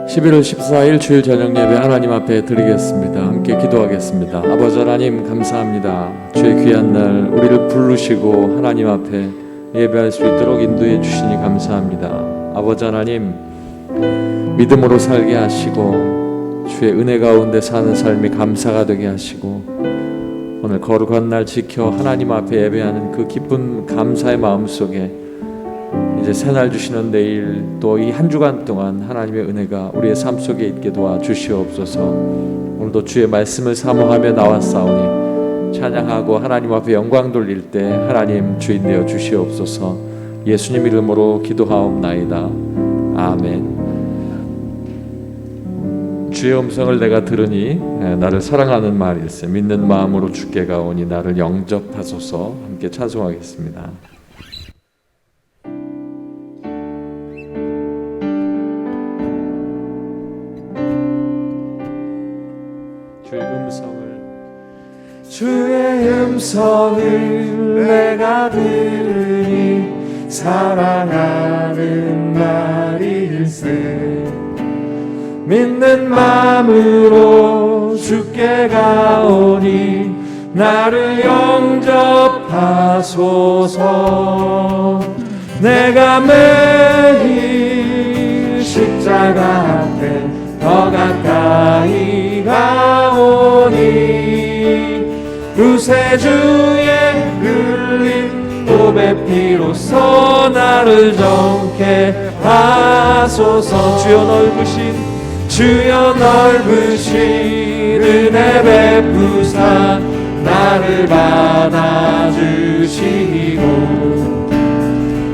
11월 14일 주일 저녁 예배 하나님 앞에 드리겠습니다. 함께 기도하겠습니다. 아버지 하나님 감사합니다. 주의 귀한 날 우리를 부르시고 하나님 앞에 예배할 수 있도록 인도해 주시니 감사합니다. 아버지 하나님 믿음으로 살게 하시고 주의 은혜 가운데 사는 삶이 감사가 되게 하시고 오늘 거룩한 날 지켜 하나님 앞에 예배하는 그 기쁜 감사의 마음 속에 이제 새날 주시는 내일 또 이 한 주간 동안 하나님의 은혜가 우리의 삶 속에 있게 도와주시옵소서. 오늘도 주의 말씀을 사모하며 나왔사오니 찬양하고 하나님 앞에 영광 돌릴 때 하나님 주인 되어 주시옵소서. 예수님 이름으로 기도하옵나이다. 아멘. 주의 음성을 내가 들으니 나를 사랑하는 말일세. 믿는 마음으로 주께 가오니 나를 영접하소서. 함께 찬송하겠습니다. 주의 음성을 내가 들으니 사랑하는 말일세. 믿는 마음으로 주께 가오니 나를 영접하소서. 내가 매일 십자가 앞에 더 가까이 가오니 구세주의 흘린 보배 피로써 나를 정케 하소서. 주여 넓으신 은혜 베푸사 나를 받아주시고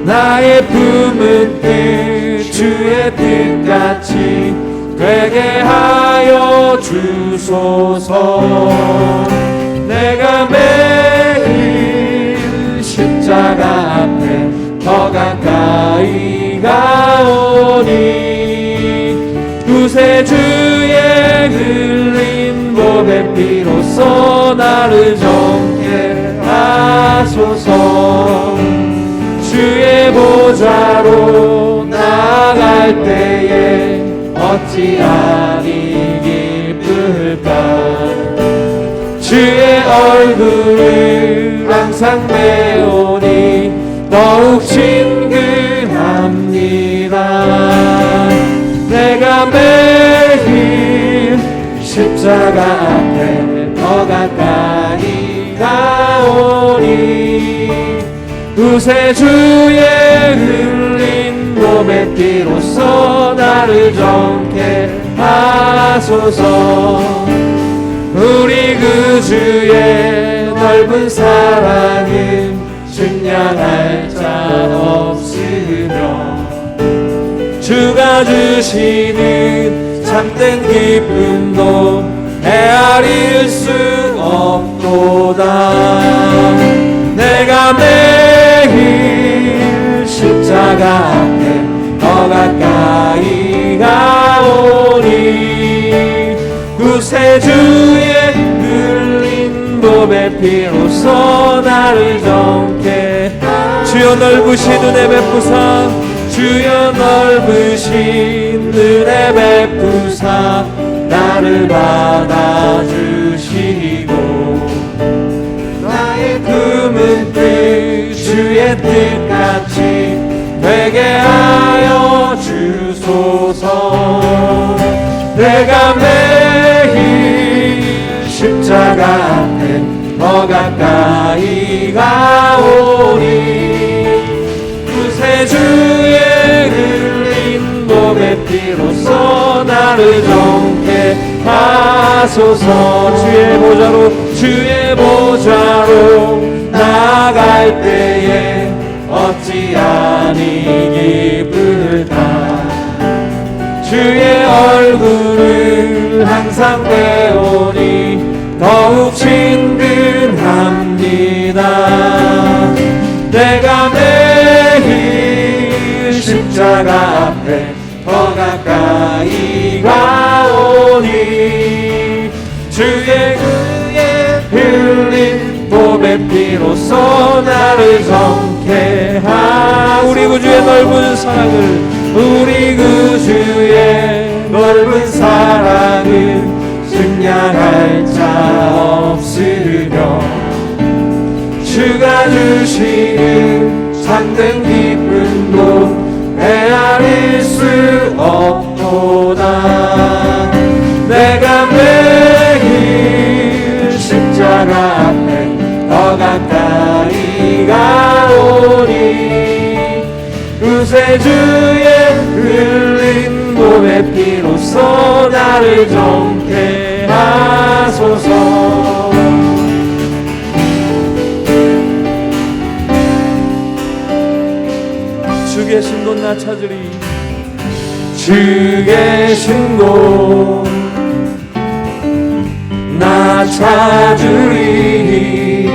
나의 품은 뜻 주의 뜻같이 되게 하여 주소서. 내가 매일 십자가 앞에 더 가까이 가오니 구세주의 흘린 보배 피로써 나를 정케 하소서. 주의 보좌로 나아갈 때에 어찌하니 기쁠까. 주의 얼굴을 항상 배우니 더욱 친근합니다. 내가 매일 십자가 앞에 더 가까이 가오니 구세주의 흘린 보배 피로써 나를 정케 하소서. 우리 그 주의 넓은 사랑은 증량할 자 없으며 주가 주시는 참된 기쁨도 헤아릴 수 없도다. 내가 매일 십자가 앞에 더 가까이 가오니 구세주의 흘린 보배 피로써 나를 정케. 주여 넓으신 은혜 베푸사 주여 넓으신 은혜 베푸사 나를 받아주시고 나의 품은 뜻 주의 뜻같이 되게 하여 주소서. 내가 매일 십자가 앞에 더 가까이 가오니 구세주의 흘린 보배 피로써 나를 정케 하소서. 주의 보좌로 나아갈 때에 어찌하니 기쁠까. 주의 얼굴을 항상 배우니 더욱 친근합니다. 내가 매일 십자가 앞에 더 가까이 가오니 주의 흘린 보배 피로써 나를 정케 하. 우리 구주의 넓은 사랑을 우리 그 없으며 주가 주시는 참된 기쁨도 헤아릴 수 없도다. 내가 매일 십자가 앞에 더 가까이 가오니 구세주의 흘린 몸의 피로써 나를 정케 하소서. 주 계신 곳 나 찾으리. 주 계신 곳 나 찾으리.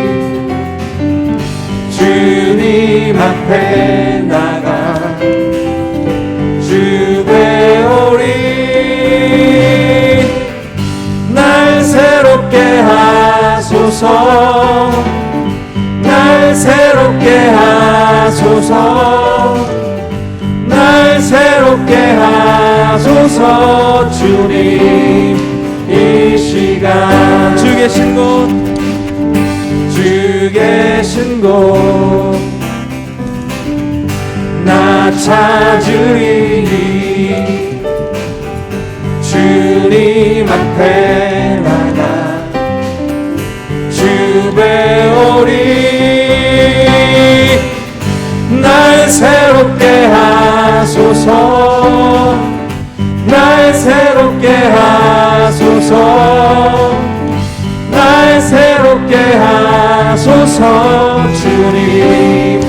주님 앞에 나가 주 배우리. 날 새롭게 하소서. 날 새롭게 하소서. 날 새롭게 하소서. 주님 이 시간 주 계신 곳 주 계신 곳 나 찾으리. 주님 앞에 나가 주 배우리. 날 새롭게 하소서. 날 새롭게 하소서. 날 새롭게 하소서. 주님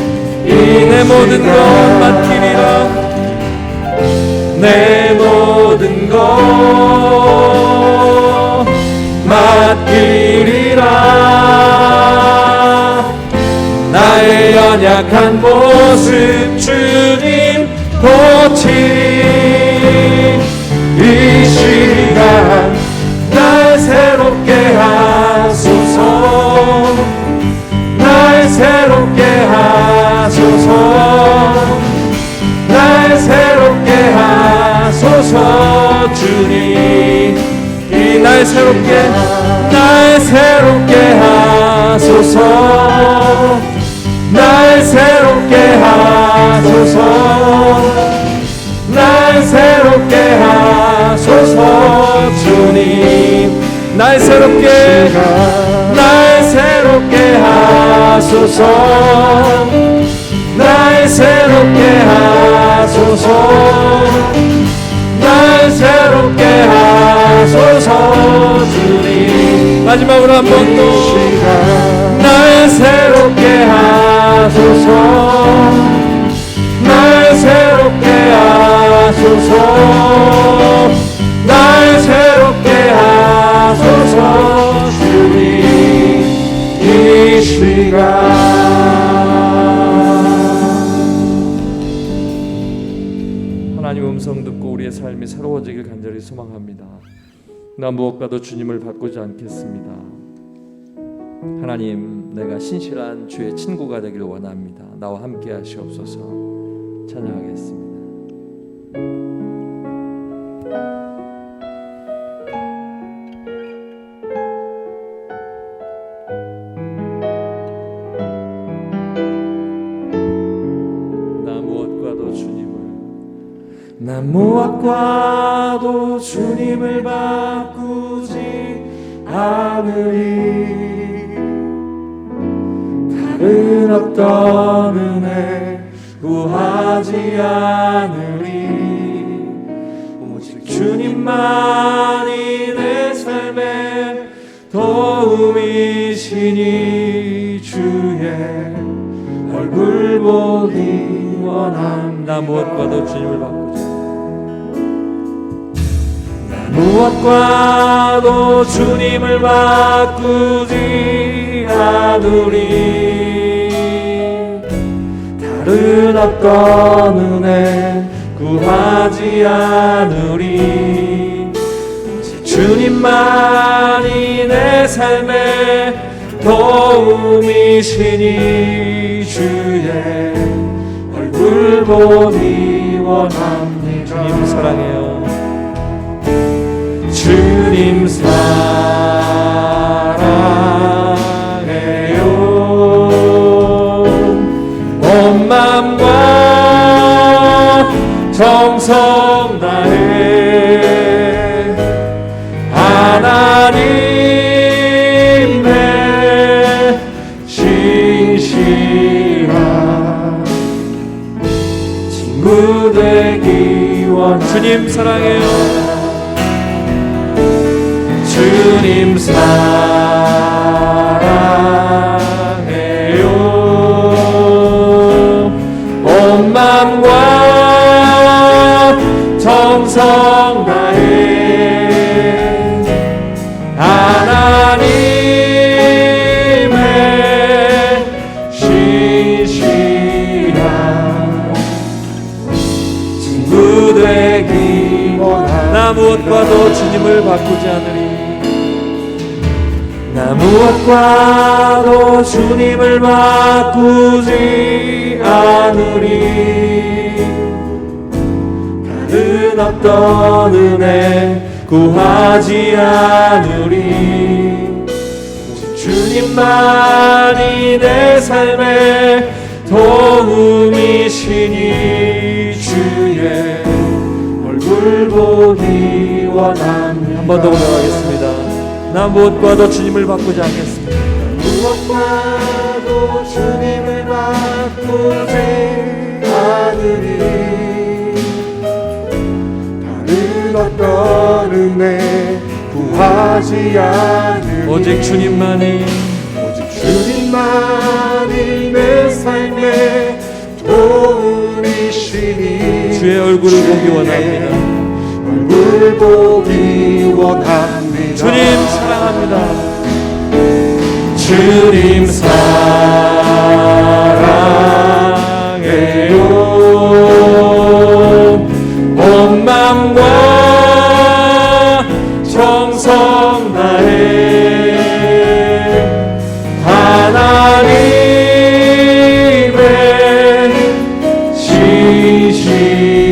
이 내 모든 것 맡기리라. 내 모든 것 맡기리라. 나의 연약한 모습 주님 고치리. 이 시간 날 새롭게 하소서. 날 새롭게 하소서. 날 새롭게 하소서. 주님 이 날 새롭게 하소서. 날 새롭게 하소서. 날 새롭게 하소서. 주님 날 새롭게 하소서. 날 새롭게 하소서. 날 새롭게 하소서. 주님 마지막으로 한 번 더 날 새롭게 하소서. 날 새롭게 하소서. 날 새롭게 하소서. 주님 이 시간 하나님 음성 듣고 우리의 삶이 새로워지길 간절히 소망합니다. 나 무엇과도 주님을 바꾸지 않겠습니다. 하나님, 내가 신실한 주의 친구가 되기를 원합니다. 나와 함께 하시옵소서. 찬양하겠습니다. 나 무엇과도 주님을 바꾸지 않으리. 다른 어떤 은혜 구하지 않으리. 오직 주님만이 내 삶의 도움이시니 주의 얼굴 보기 원함. 나 무엇과도 주님을 바꾸지 무엇과도 주님을 바꾸지 않으리. 다른 어떤 은혜 구하지 않으리. 오직 주님만이 내 삶의 도움이시니 주의 얼굴 보기 원합니다. 주님 사랑해요. 주님 사랑해요. 정성 다해 하나님의 신실한 친구 되기 원. 주님 사랑해요. 주님 사랑해요. 온 마음과 정성 다해 하나님의 신실한 친구 되기 원하네. 나 무엇과도 주님을 바꾸지 않으리. 나 무엇과도 주님을 바꾸지 않으리. 다른 어떤 은혜 구하지 않으리. 오직 주님만이 내 삶의 도움이시니 주의 얼굴 보기 원합니다. 한 번 더 올라가겠습니다. 나 무엇과도 주님을 바꾸지 않겠습니다. 무엇과도 주님을 바꾸지 않으리. 다른 어떤 은혜 구하지 않으리. 오직 주님만이 내 삶의 도움이시니 주의 얼굴을 보기 원합니다. 얼굴 보기 원합니다. 주님 사랑합니다. 주님 사랑해요. 온 마음과 정성 다해 하나님의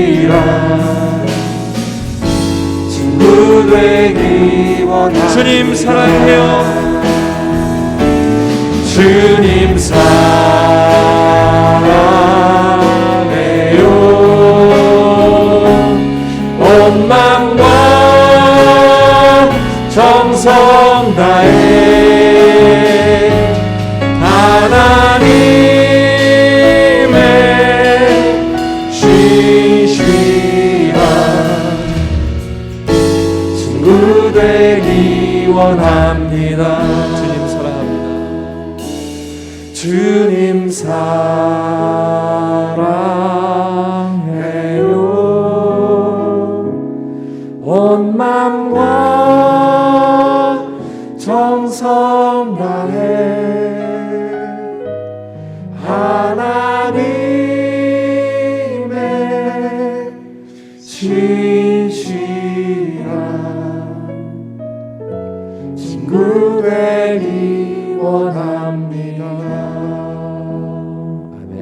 신실한 친구 되기 원합니다. 주님 사랑해요. 주님 사랑해요. 온 마음과 정성 다해 하나님의 신실한 친구 되기 원합니다. 주님 사랑합니다. 주님 사랑해요. 온 마음과 정성 다해 하나님의 신실한 친구 되기 원합니다. 아멘.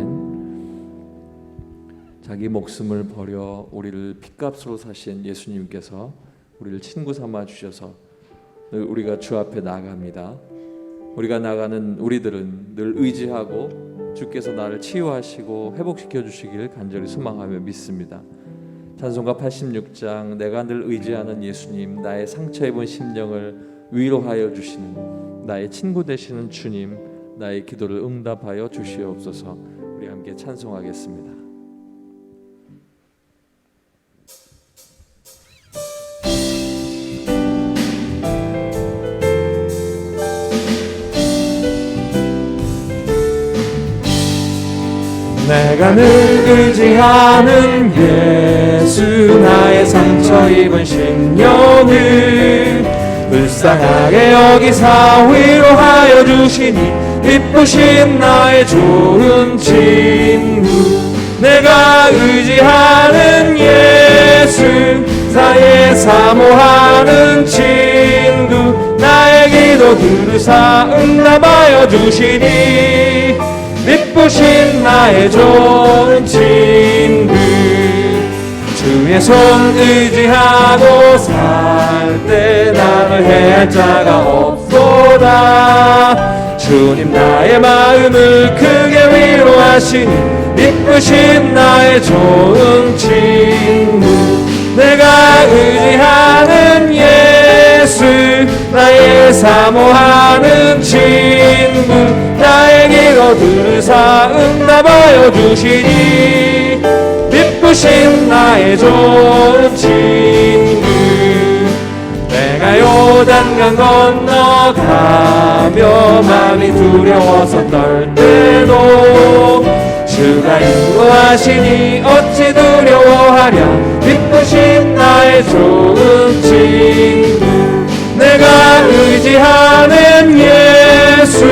자기 목숨을 버려 우리를 핏값으로 사신 예수님께서 우리를 친구 삼아 주셔서 늘 우리가 주 앞에 나아갑니다. 우리가 나가는 우리들은 늘 의지하고 주께서 나를 치유하시고 회복시켜 주시길 간절히 소망하며 믿습니다. 찬송가 86장 내가 늘 의지하는 예수님, 나의 상처 입은 심령을 위로하여 주시는 나의 친구 되시는 주님, 나의 기도를 응답하여 주시옵소서. 우리 함께 찬송하겠습니다. 내가 늘 의지하는 예수, 나의 상처 입은 심령을 불쌍하게 여기사 위로하여 주시니 기쁘신 나의 좋은 친구. 내가 의지하는 예수, 나의 사모하는 친구, 나의 기도 들으사 응답하여 주시니 기쁘신 나의 좋은 친구. 주의 손 의지하고 살 때 나를 해할 자가 없도다. 주님 나의 마음을 크게 위로하시니 이쁘신 나의 좋은 친구 내가 의지하는 예수 나의 사모하는 친구 나의 기도 들으사 응답하여 주시니 이쁘신 나의 좋은 친구 내가 요단강 건너가며 마음이 두려워서 떨 때도 주가 인도하시니 어찌 두려워하랴 이쁘신 나의 좋은 친구 내가 의지하는 예수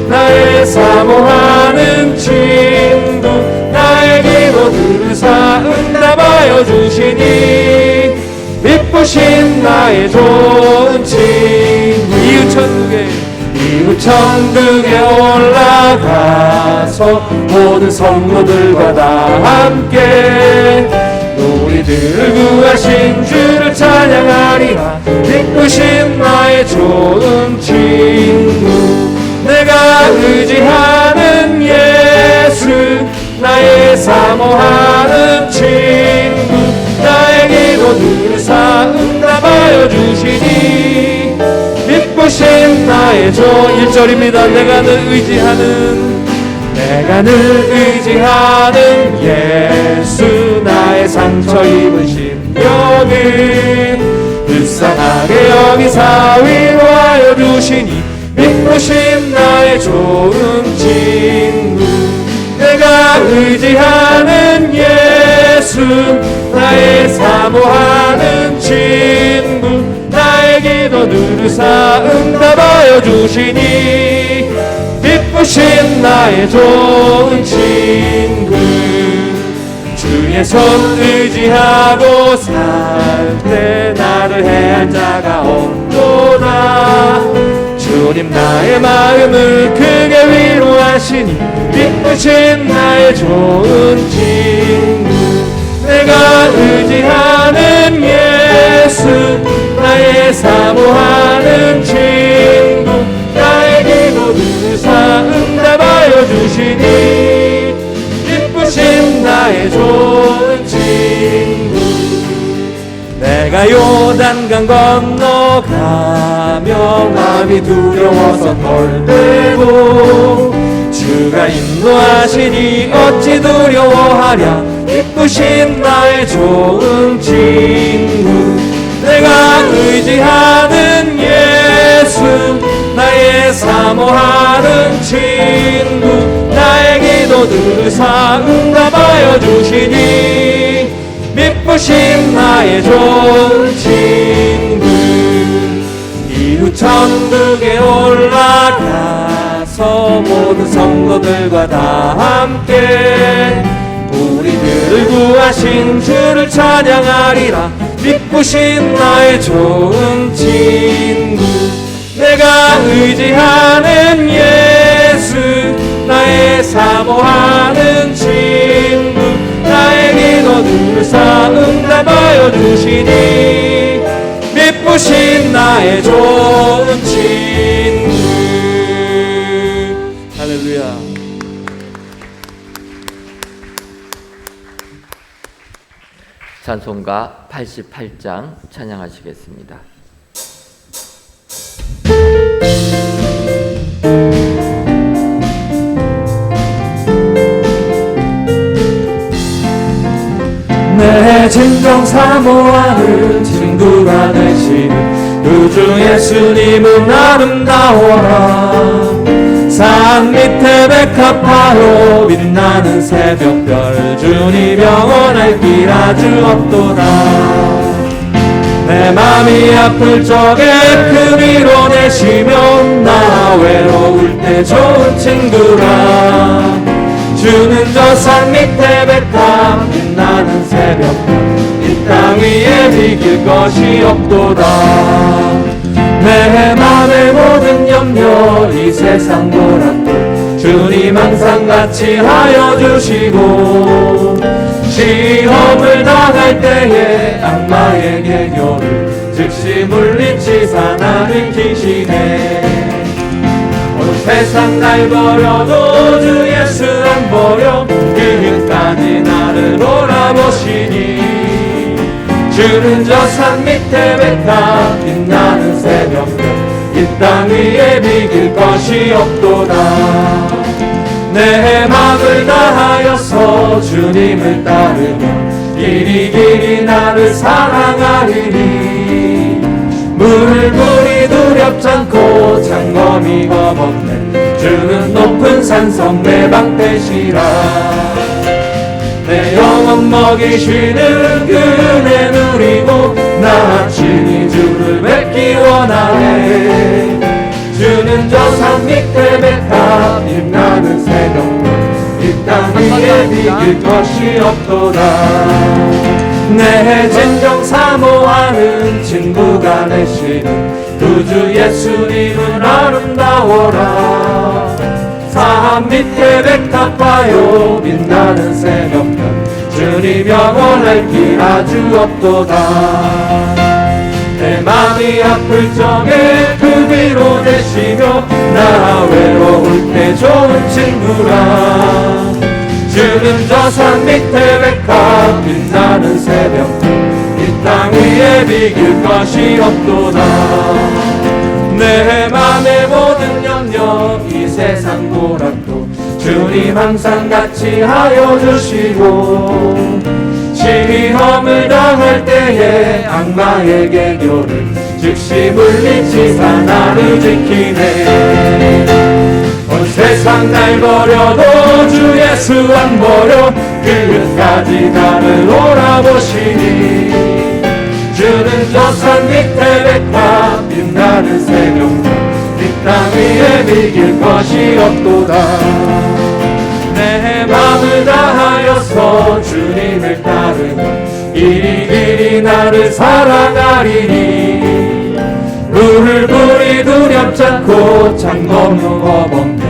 나의 사모하는 친구 나의 기도 들으사 응답하여 주시니 이쁘신 나의 좋은 친구 이웃 천국에 올라가서 모든 성도들과 다 함께 우리들을 구하신 주를 찬양하리라 이쁘신 나의 좋은 친구 내가 의지하는 예수 나의 사모하는 친구 나의 기도 들으사 응답하여 주시니 이쁘신 나의 좋은 1절입니다 내가 늘 의지하는 예수 나의 상처 입은 심령을 불쌍하게 여기사 위로하여 주시니 이쁘신 나의 좋은 친구 내가 의지하는 예수 나의 사모하는 친구 나의 기도 들으사 응답하여 주시니 이쁘신 나의 좋은 친구 주의 손 의지하고 살 때 나를 해할 자가 없도다 주님 나의 마음을 크게 위로하시니 이쁘신 나의 좋은 친구 내가 의지하는 예수 나의 사모하는 친구 나의 기도 들으사 응답하여 주시니 이쁘신 나의 좋은 친구 내가 요단강 건너가며 마음이 두려워서 떨고 주가 인도하시니 어찌 두려워하랴 이쁘신 나의 좋은 친구 내가 의지하는 예수 나의 사모하는 친구 나의 기도 들으사 응답하여 주시니 이쁘신 나의 좋은 친구 이웃 천국에 올라가서 모든 성도들과 다 함께 우리들을 구하신 주를 찬양하리라 이쁘신 나의 좋은 친구 내가 의지하는 예수 나의 사모하는 친구 나의 기도 들으사 응답하여 주시니 이쁘신 나의 좋은 친구 할렐루야 찬송가 88장 찬양하시겠습니다. 내 진정 사모하는 친구가 되시는 우주 예수님은 아름다워라 산 밑에 백합화로 빛나는 새벽별 주님 영원할 길 아주 없도다 내 맘이 아플 적에 그 위로 되시며 나 외로울 때 좋은 친구라 주는 저 산 밑에 백합 빛나는 새벽별 이 땅 위에 비길 것이 없도다 내 맘의 모든 염려 이 세상 보란도 주님 항상 같이 하여 주시고 시험을 당할 때에 악마의 계교를 즉시 물리치사 나를 지키시네 세상 날 버려도 주 예수 안 버려 끝까지 나를 돌아보시니 주는 저 산 밑에 백합 빛나는 새벽별 이 땅 위에 비길 것이 없도다. 내 맘을 다하여서 주님을 따르며 길이 나를 사랑하리니 물불이 두렵지 않고 장검이 겁없네 주는 높은 산성 내 방패시라. 내 영혼 먹이시는 그 은혜 누리고 나 친히 주를 뵙기 원하네. 주는 저 산 밑에 백합 빛나는 새벽별 이 땅 위에 비길 것이 없도다. 내 진정 사모하는 친구가 되시는 구주 예수님은 아름다워라. 산 밑에 백합 봐요 빛나는 새벽별 주님 영원할 길 아주 없도다. 내 맘이 아플 적에 그 위로 되시며 나 외로울 때 좋은 친구라. 주는 저 산 밑에 백합 빛나는 새벽별 이 땅 위에 비길 것이 없도다. 내 맘의 모든 염려 이 세상 고락도 주님 항상 같이 하여 주시고 시험을 당할 때에 악마의 개교를 즉시 물리치사 나를 지키네. 온 세상 날 버려도 주 예수 안 버려 끝까지 나를 돌아보시니 주는 저 산 밑에 백합 빛나는 새벽별 이 땅 위에 비길 것이 없도다. 내 맘을 다하여서 주님을 따르며 길이 나를 사랑하리니 물불이 두렵지 않고 장검도 겁없네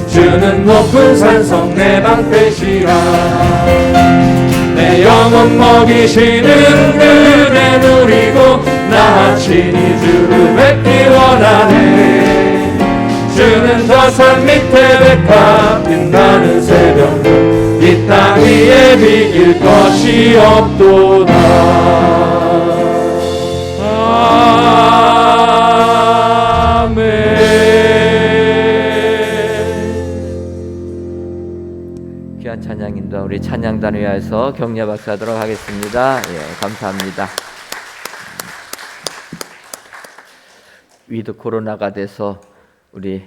주는 높은 산성 내 방패시라. 내 영혼 먹이시는 은혜 누리고 나 친히 주를 뵙기 원하네. 주는 저 산 밑에 백합 빛나는 새벽별 이 땅 위에 비길 것이 없도다. 아멘. 귀한 찬양인도 우리 찬양단 위하여서 격려 박수하도록 하겠습니다. 예, 감사합니다. 위드 코로나가 돼서 우리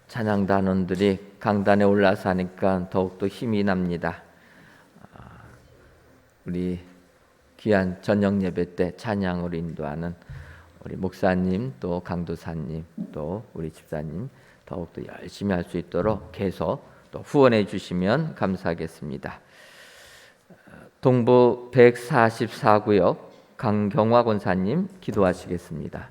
찬양단원들이 강단에 올라서 하니까 더욱더 힘이 납니다. 우리 귀한 저녁 예배 때 찬양을 인도하는 우리 목사님 또 강도사님 또 우리 집사님 더욱더 열심히 할 수 있도록 계속 또 후원해 주시면 감사하겠습니다. 동부 144구역 강경화 권사님 기도하시겠습니다.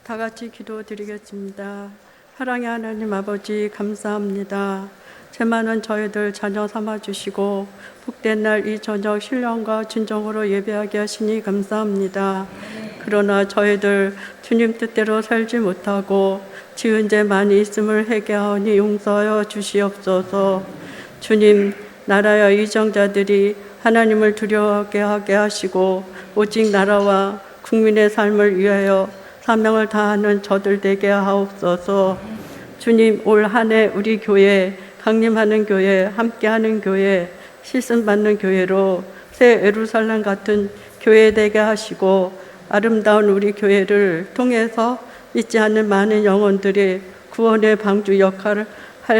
다 같이 기도드리겠습니다. 사랑의 하나님 아버지 감사합니다. 죄 많은 저희들 자녀 삼아주시고 복된 날 이 저녁 신령과 진정으로 예배하게 하시니 감사합니다. 그러나 저희들 주님 뜻대로 살지 못하고 지은 죄 많이 있음을 회개하오니 용서하여 주시옵소서. 주님, 나라와 이정자들이 하나님을 두려워하게 하게 하시고 오직 나라와 국민의 삶을 위하여 사명을 다하는 저들 되게 하옵소서. 주님, 올 한 해 우리 교회, 강림하는 교회, 함께하는 교회, 실선받는 교회로 새 예루살렘 같은 교회 되게 하시고 아름다운 우리 교회를 통해서 믿지 않는 많은 영혼들이 구원의 방주 역할을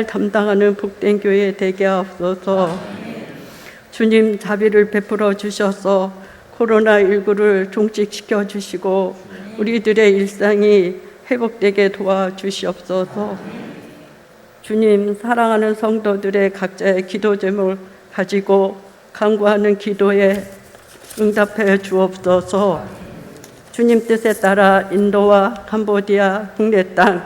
담당하는 복된 교회 되게 하옵소서. 주님, 자비를 베풀어 주셔서 코로나19를 종식시켜 주시고 우리들의 일상이 회복되게 도와주시옵소서. 주님, 사랑하는 성도들의 각자의 기도 제목을 가지고 간구하는 기도에 응답해 주옵소서. 주님 뜻에 따라 인도와 캄보디아 국내 땅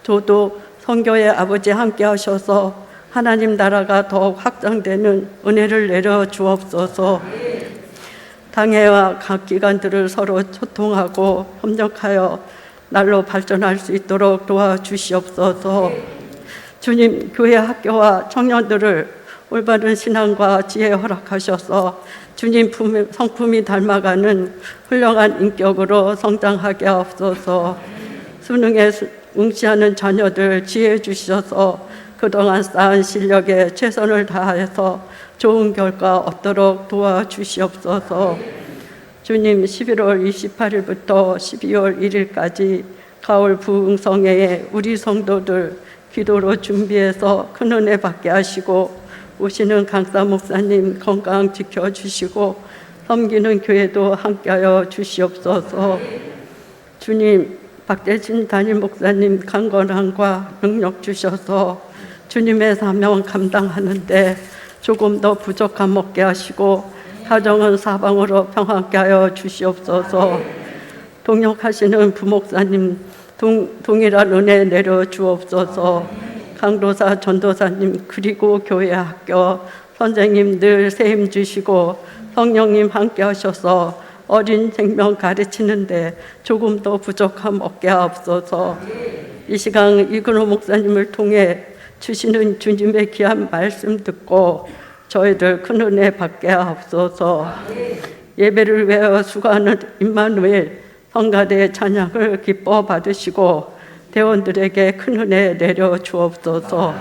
저도 선교의 아버지 함께 하셔서 하나님 나라가 더욱 확장되는 은혜를 내려 주옵소서. 당회와 각 기관들을 서로 소통하고 협력하여 날로 발전할 수 있도록 도와주시옵소서. 주님, 교회 학교와 청년들을 올바른 신앙과 지혜 허락하셔서 주님 성품이 닮아가는 훌륭한 인격으로 성장하게 하옵소서. 수능에 응시하는 자녀들 지혜 주셔서 그동안 쌓은 실력에 최선을 다해서 좋은 결과 얻도록 도와주시옵소서. 주님, 11월 28일부터 12월 1일까지 가을 부흥성회에 우리 성도들 기도로 준비해서 큰 은혜 받게 하시고 오시는 강사 목사님 건강 지켜주시고 섬기는 교회도 함께하여 주시옵소서. 주님, 박대진 담임 목사님 강건함과 능력 주셔서 주님의 사명 감당하는데 조금 더 부족함 없게 하시고 가정은 사방으로 평안케 하여 주시옵소서. 동역하시는 부목사님 동일한 은혜 내려 주옵소서. 강도사 전도사님 그리고 교회 학교 선생님들 세임 주시고 성령님 함께 하셔서 어린 생명 가르치는데 조금 더 부족함 없게 하옵소서. 이 시간 이근호 목사님을 통해 주시는 주님의 귀한 말씀 듣고 저희들 큰 은혜 받게 하옵소서. 예배를 위하여 수고하는 임마누엘 성가대 찬양을 기뻐 받으시고 대원들에게 큰 은혜 내려 주옵소서.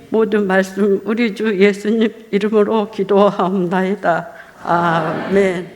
모든 말씀 우리 주 예수님 이름으로 기도하옵나이다. 아멘.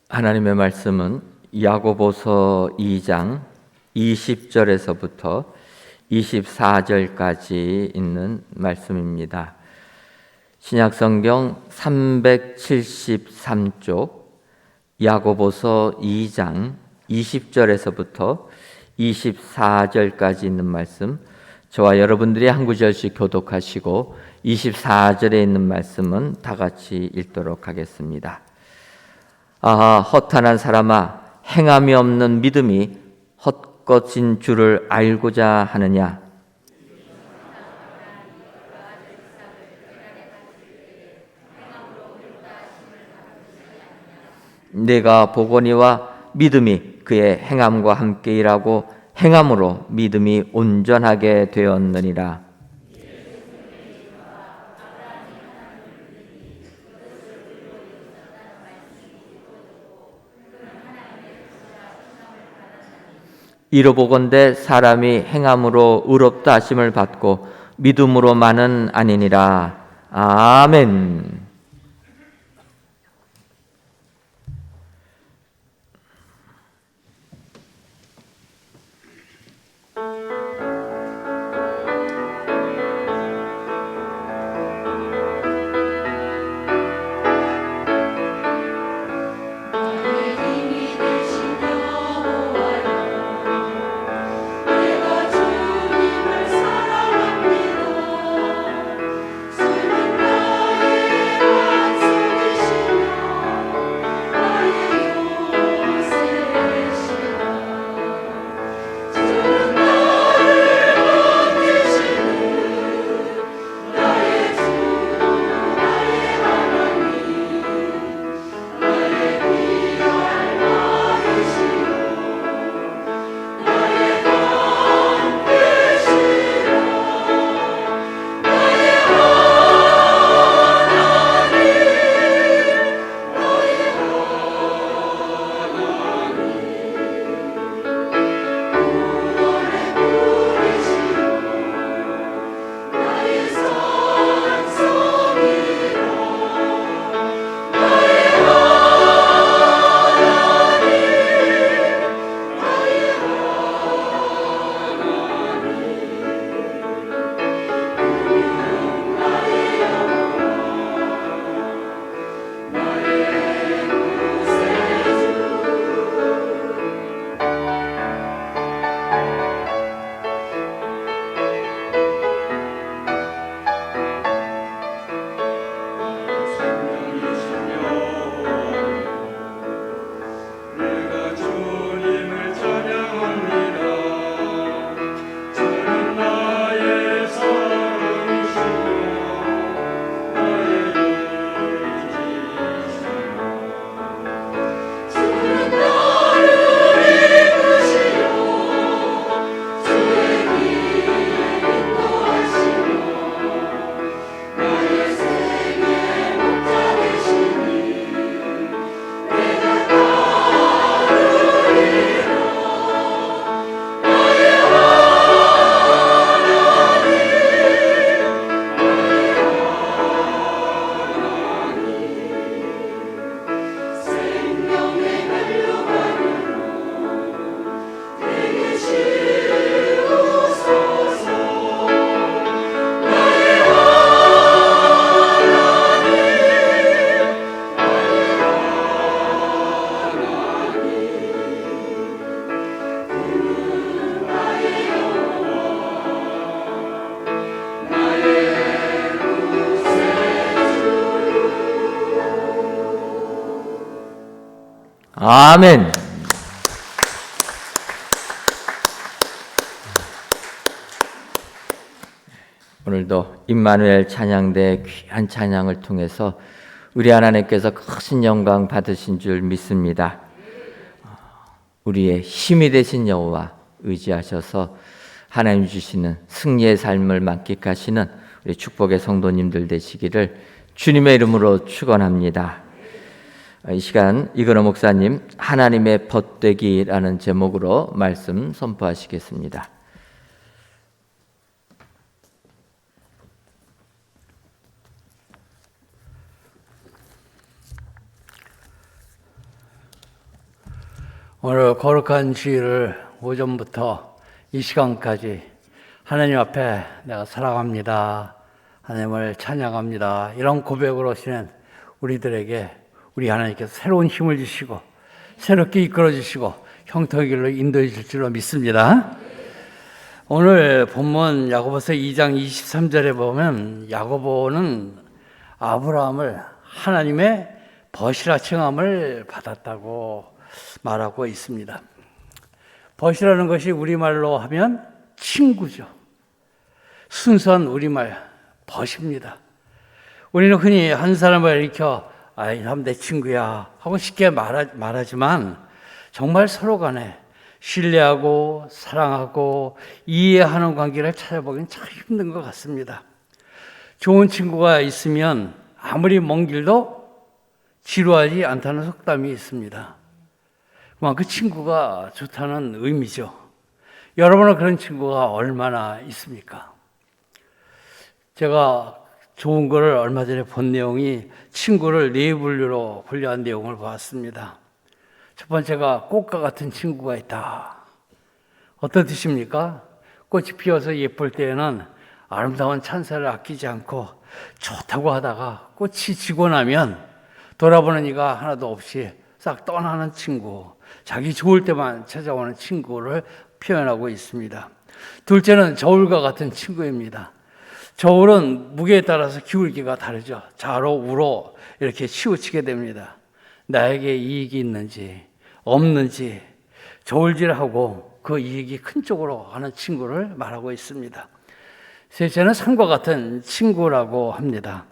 하나님의 말씀은 야고보서 2장 20절에서부터 24절까지 있는 말씀입니다. 신약성경 373쪽 야고보서 2장 20절에서부터 24절까지 있는 말씀, 저와 여러분들이 한 구절씩 교독하시고 24절에 있는 말씀은 다 같이 읽도록 하겠습니다. 아하, 허탄한 사람아, 행함이 없는 믿음이 헛것인 줄을 알고자 하느냐? 내가 보거니와 믿음이 그의 행함과 함께 일하고 행함으로 믿음이 온전하게 되었느니라. 이로 보건대 사람이 행함으로 의롭다 하심을 받고 믿음으로만은 아니니라. 아멘. 주님을 사랑합니다. 주님 나의 아멘. 오늘도 임마누엘 찬양대 귀한 찬양을 통해서 우리 하나님께서 크신 영광 받으신 줄 믿습니다. 우리의 힘이 되신 여호와 의지하셔서 하나님 주시는 승리의 삶을 만끽하시는 우리 축복의 성도님들 되시기를 주님의 이름으로 축원합니다. 이 시간 이건호 목사님 하나님의 벗되기라는 제목으로 말씀 선포하시겠습니다. 오늘 거룩한 주일을 오전부터 이 시간까지 하나님 앞에 내가 사랑합니다, 하나님을 찬양합니다, 이런 고백으로 오시는 우리들에게 우리 하나님께서 새로운 힘을 주시고 새롭게 이끌어 주시고 형통의 길로 인도해 줄 줄로 믿습니다. 오늘 본문 야고보서 2장 23절에 보면 야고보는 아브라함을 하나님의 벗이라 칭함을 받았다고 말하고 있습니다. 벗이라는 것이 우리말로 하면 친구죠. 순수한 우리말 벗입니다. 우리는 흔히 한 사람을 일으켜 이 사람 내 친구야 하고 쉽게 말하지만 정말 서로 간에 신뢰하고 사랑하고 이해하는 관계를 찾아보기는 참 힘든 것 같습니다. 좋은 친구가 있으면 아무리 먼 길도 지루하지 않다는 속담이 있습니다. 그 친구가 좋다는 의미죠. 여러분은 그런 친구가 얼마나 있습니까? 제가 좋은 거를 얼마 전에 본 내용이 친구를 네 분류로 분류한 내용을 보았습니다. 첫 번째가 꽃과 같은 친구가 있다. 어떤 뜻입니까? 꽃이 피어서 예쁠 때에는 아름다운 찬사를 아끼지 않고 좋다고 하다가 꽃이 지고 나면 돌아보는 이가 하나도 없이 싹 떠나는 친구, 자기 좋을 때만 찾아오는 친구를 표현하고 있습니다. 둘째는 저울과 같은 친구입니다. 저울은 무게에 따라서 기울기가 다르죠. 좌로 우로 이렇게 치우치게 됩니다. 나에게 이익이 있는지 없는지 저울질하고 그 이익이 큰 쪽으로 하는 친구를 말하고 있습니다. 셋째는 산과 같은 친구라고 합니다.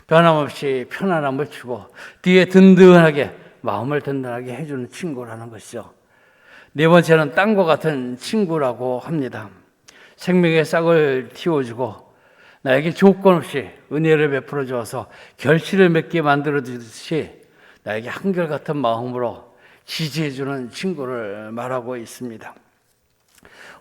변함없이 편안함을 주고 뒤에 든든하게 마음을 든든하게 해주는 친구라는 것이죠. 네 번째는 땅과 같은 친구라고 합니다. 생명의 싹을 틔워주고 나에게 조건 없이 은혜를 베풀어 주어서 결실을 맺게 만들어 주듯이 나에게 한결같은 마음으로 지지해 주는 친구를 말하고 있습니다.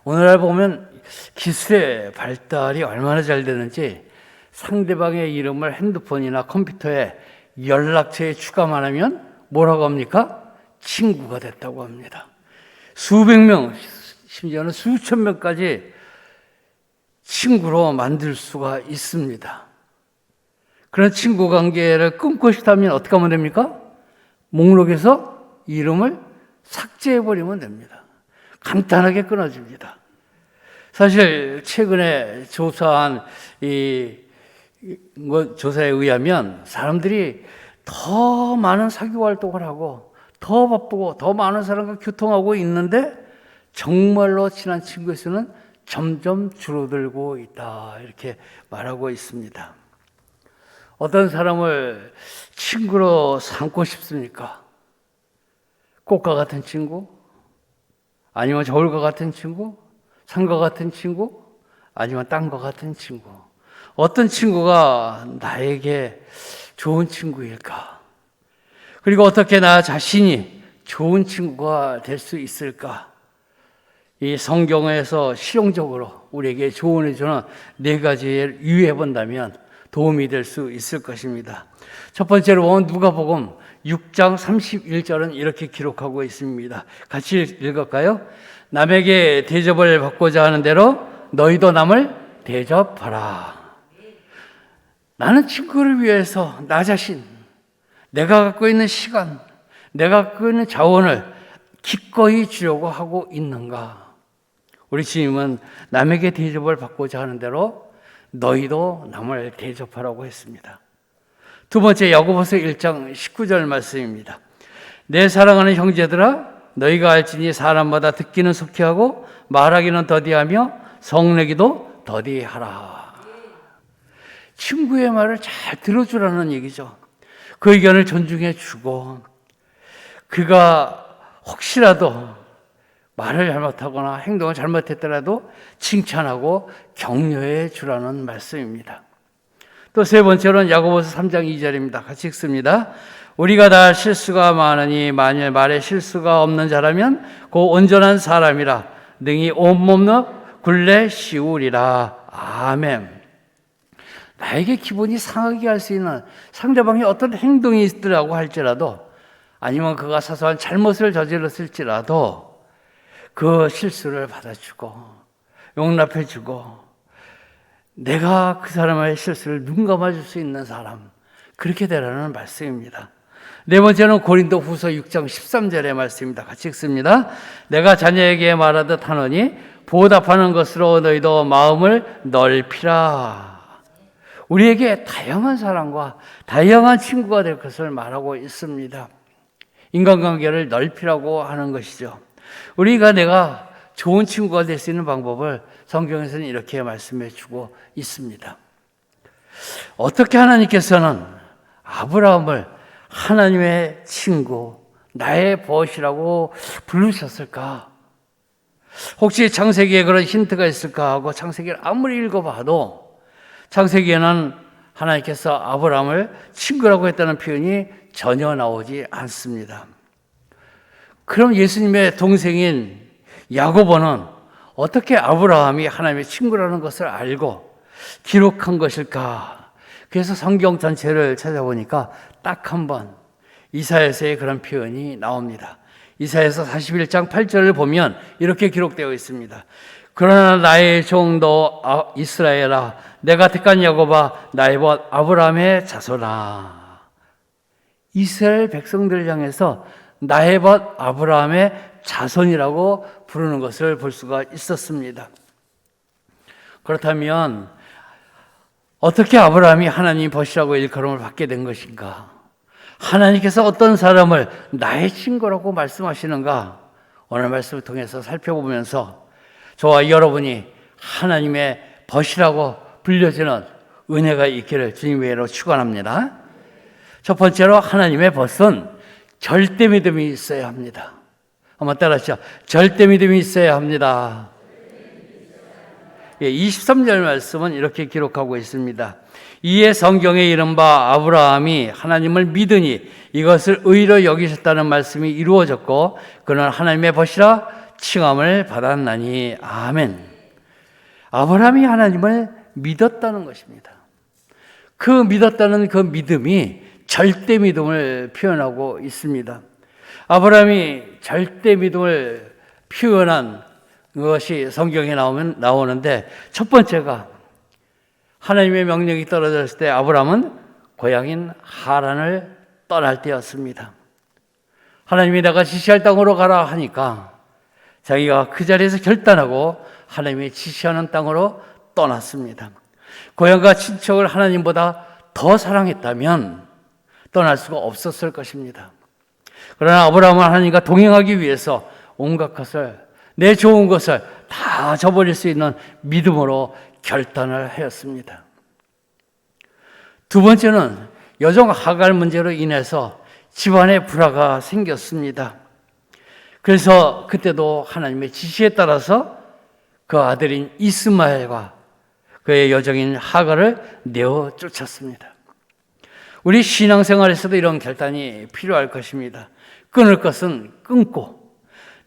오늘날 보면 기술의 발달이 얼마나 잘 되는지 상대방의 이름을 핸드폰이나 컴퓨터에 연락처에 추가만 하면 뭐라고 합니까? 친구가 됐다고 합니다. 수백 명, 심지어는 수천 명까지 친구로 만들 수가 있습니다. 그런 친구 관계를 끊고 싶다면 어떻게 하면 됩니까? 목록에서 이름을 삭제해버리면 됩니다. 간단하게 끊어집니다. 사실 최근에 조사한 조사에 의하면 사람들이 더 많은 사교 활동을 하고 더 바쁘고 더 많은 사람과 교통하고 있는데 정말로 친한 친구의 수는 점점 줄어들고 있다, 이렇게 말하고 있습니다. 어떤 사람을 친구로 삼고 싶습니까? 꽃과 같은 친구? 아니면 저울과 같은 친구? 산과 같은 친구? 아니면 땅과 같은 친구? 어떤 친구가 나에게 좋은 친구일까? 그리고 어떻게 나 자신이 좋은 친구가 될 수 있을까? 이 성경에서 실용적으로 우리에게 조언해 주는 네 가지를 유의해 본다면 도움이 될 수 있을 것입니다. 첫 번째로 보면 누가복음 6장 31절은 이렇게 기록하고 있습니다. 같이 읽을까요? 남에게 대접을 받고자 하는 대로 너희도 남을 대접하라. 나는 친구를 위해서 나 자신, 내가 갖고 있는 시간, 내가 갖고 있는 자원을 기꺼이 주려고 하고 있는가? 우리 주님은 남에게 대접을 받고자 하는 대로 너희도 남을 대접하라고 했습니다. 두 번째 야고보서 1장 19절 말씀입니다. 내 사랑하는 형제들아, 너희가 알지니 사람마다 듣기는 속히 하고 말하기는 더디하며 성내기도 더디하라. 친구의 말을 잘 들어주라는 얘기죠. 그 의견을 존중해 주고, 그가 혹시라도 말을 잘못하거나 행동을 잘못했더라도 칭찬하고 격려해 주라는 말씀입니다. 또 세 번째로는 야고보서 3장 2절입니다. 같이 읽습니다. 우리가 다 실수가 많으니 만일 말에 실수가 없는 자라면 곧 온전한 사람이라 능히 온몸을 굴레 씌우리라. 아멘. 나에게 기분이 상하게 할 수 있는 상대방이 어떤 행동이 있더라고 할지라도, 아니면 그가 사소한 잘못을 저질렀을지라도 그 실수를 받아주고 용납해주고 내가 그 사람의 실수를 눈 감아줄 수 있는 사람, 그렇게 되라는 말씀입니다. 네 번째는 고린도 후서 6장 13절의 말씀입니다. 같이 읽습니다. 내가 자녀에게 말하듯 하노니 보답하는 것으로 너희도 마음을 넓히라. 우리에게 다양한 사람과 다양한 친구가 될 것을 말하고 있습니다. 인간관계를 넓히라고 하는 것이죠. 우리가 내가 좋은 친구가 될 수 있는 방법을 성경에서는 이렇게 말씀해 주고 있습니다. 어떻게 하나님께서는 아브라함을 하나님의 친구, 나의 벗이라고 부르셨을까? 혹시 창세기에 그런 힌트가 있을까 하고 창세기를 아무리 읽어봐도 창세기에는 하나님께서 아브라함을 친구라고 했다는 표현이 전혀 나오지 않습니다. 그럼 예수님의 동생인 야고보는 어떻게 아브라함이 하나님의 친구라는 것을 알고 기록한 것일까? 그래서 성경 전체를 찾아보니까 딱 한 번 이사야서의 그런 표현이 나옵니다. 이사야서 41장 8절을 보면 이렇게 기록되어 있습니다. 그러나 나의 종도 이스라엘아, 내가 택한 야곱아, 나의 벗 아브라함의 자손아. 이스라엘 백성들을 향해서 나의 벗 아브라함의 자손이라고 부르는 것을 볼 수가 있었습니다. 그렇다면 어떻게 아브라함이 하나님 벗이라고 일컬음을 받게 된 것인가? 하나님께서 어떤 사람을 나의 친구라고 말씀하시는가? 오늘 말씀을 통해서 살펴보면서 저와 여러분이 하나님의 벗이라고 불려지는 은혜가 있기를 주님의 이름으로 축원합니다. 첫 번째로 하나님의 벗은 절대 믿음이 있어야 합니다. 한번 따라하시죠. 절대 믿음이 있어야 합니다. 23절 말씀은 이렇게 기록하고 있습니다. 이에 성경에 이른바 아브라함이 하나님을 믿으니 이것을 의로 여기셨다는 말씀이 이루어졌고 그는 하나님의 벗이라 칭함을 받았나니. 아멘. 아브라함이 하나님을 믿었다는 것입니다. 그 믿었다는 그 믿음이 절대 믿음을 표현하고 있습니다. 아브라함이 절대 믿음을 표현한 것이 성경에 나오는데 첫 번째가 하나님의 명령이 떨어졌을 때 아브라함은 고향인 하란을 떠날 때였습니다. 하나님이 내가 지시할 땅으로 가라 하니까 자기가 그 자리에서 결단하고 하나님이 지시하는 땅으로 떠났습니다. 고향과 친척을 하나님보다 더 사랑했다면 떠날 수가 없었을 것입니다. 그러나 아브라함은 하나님과 동행하기 위해서 온갖 것을, 내 좋은 것을 다 저버릴 수 있는 믿음으로 결단을 하였습니다. 두 번째는 여종 하갈 문제로 인해서 집안에 불화가 생겼습니다. 그래서 그때도 하나님의 지시에 따라서 그 아들인 이스마엘과 그의 여종인 하갈을 내어 쫓았습니다. 우리 신앙생활에서도 이런 결단이 필요할 것입니다. 끊을 것은 끊고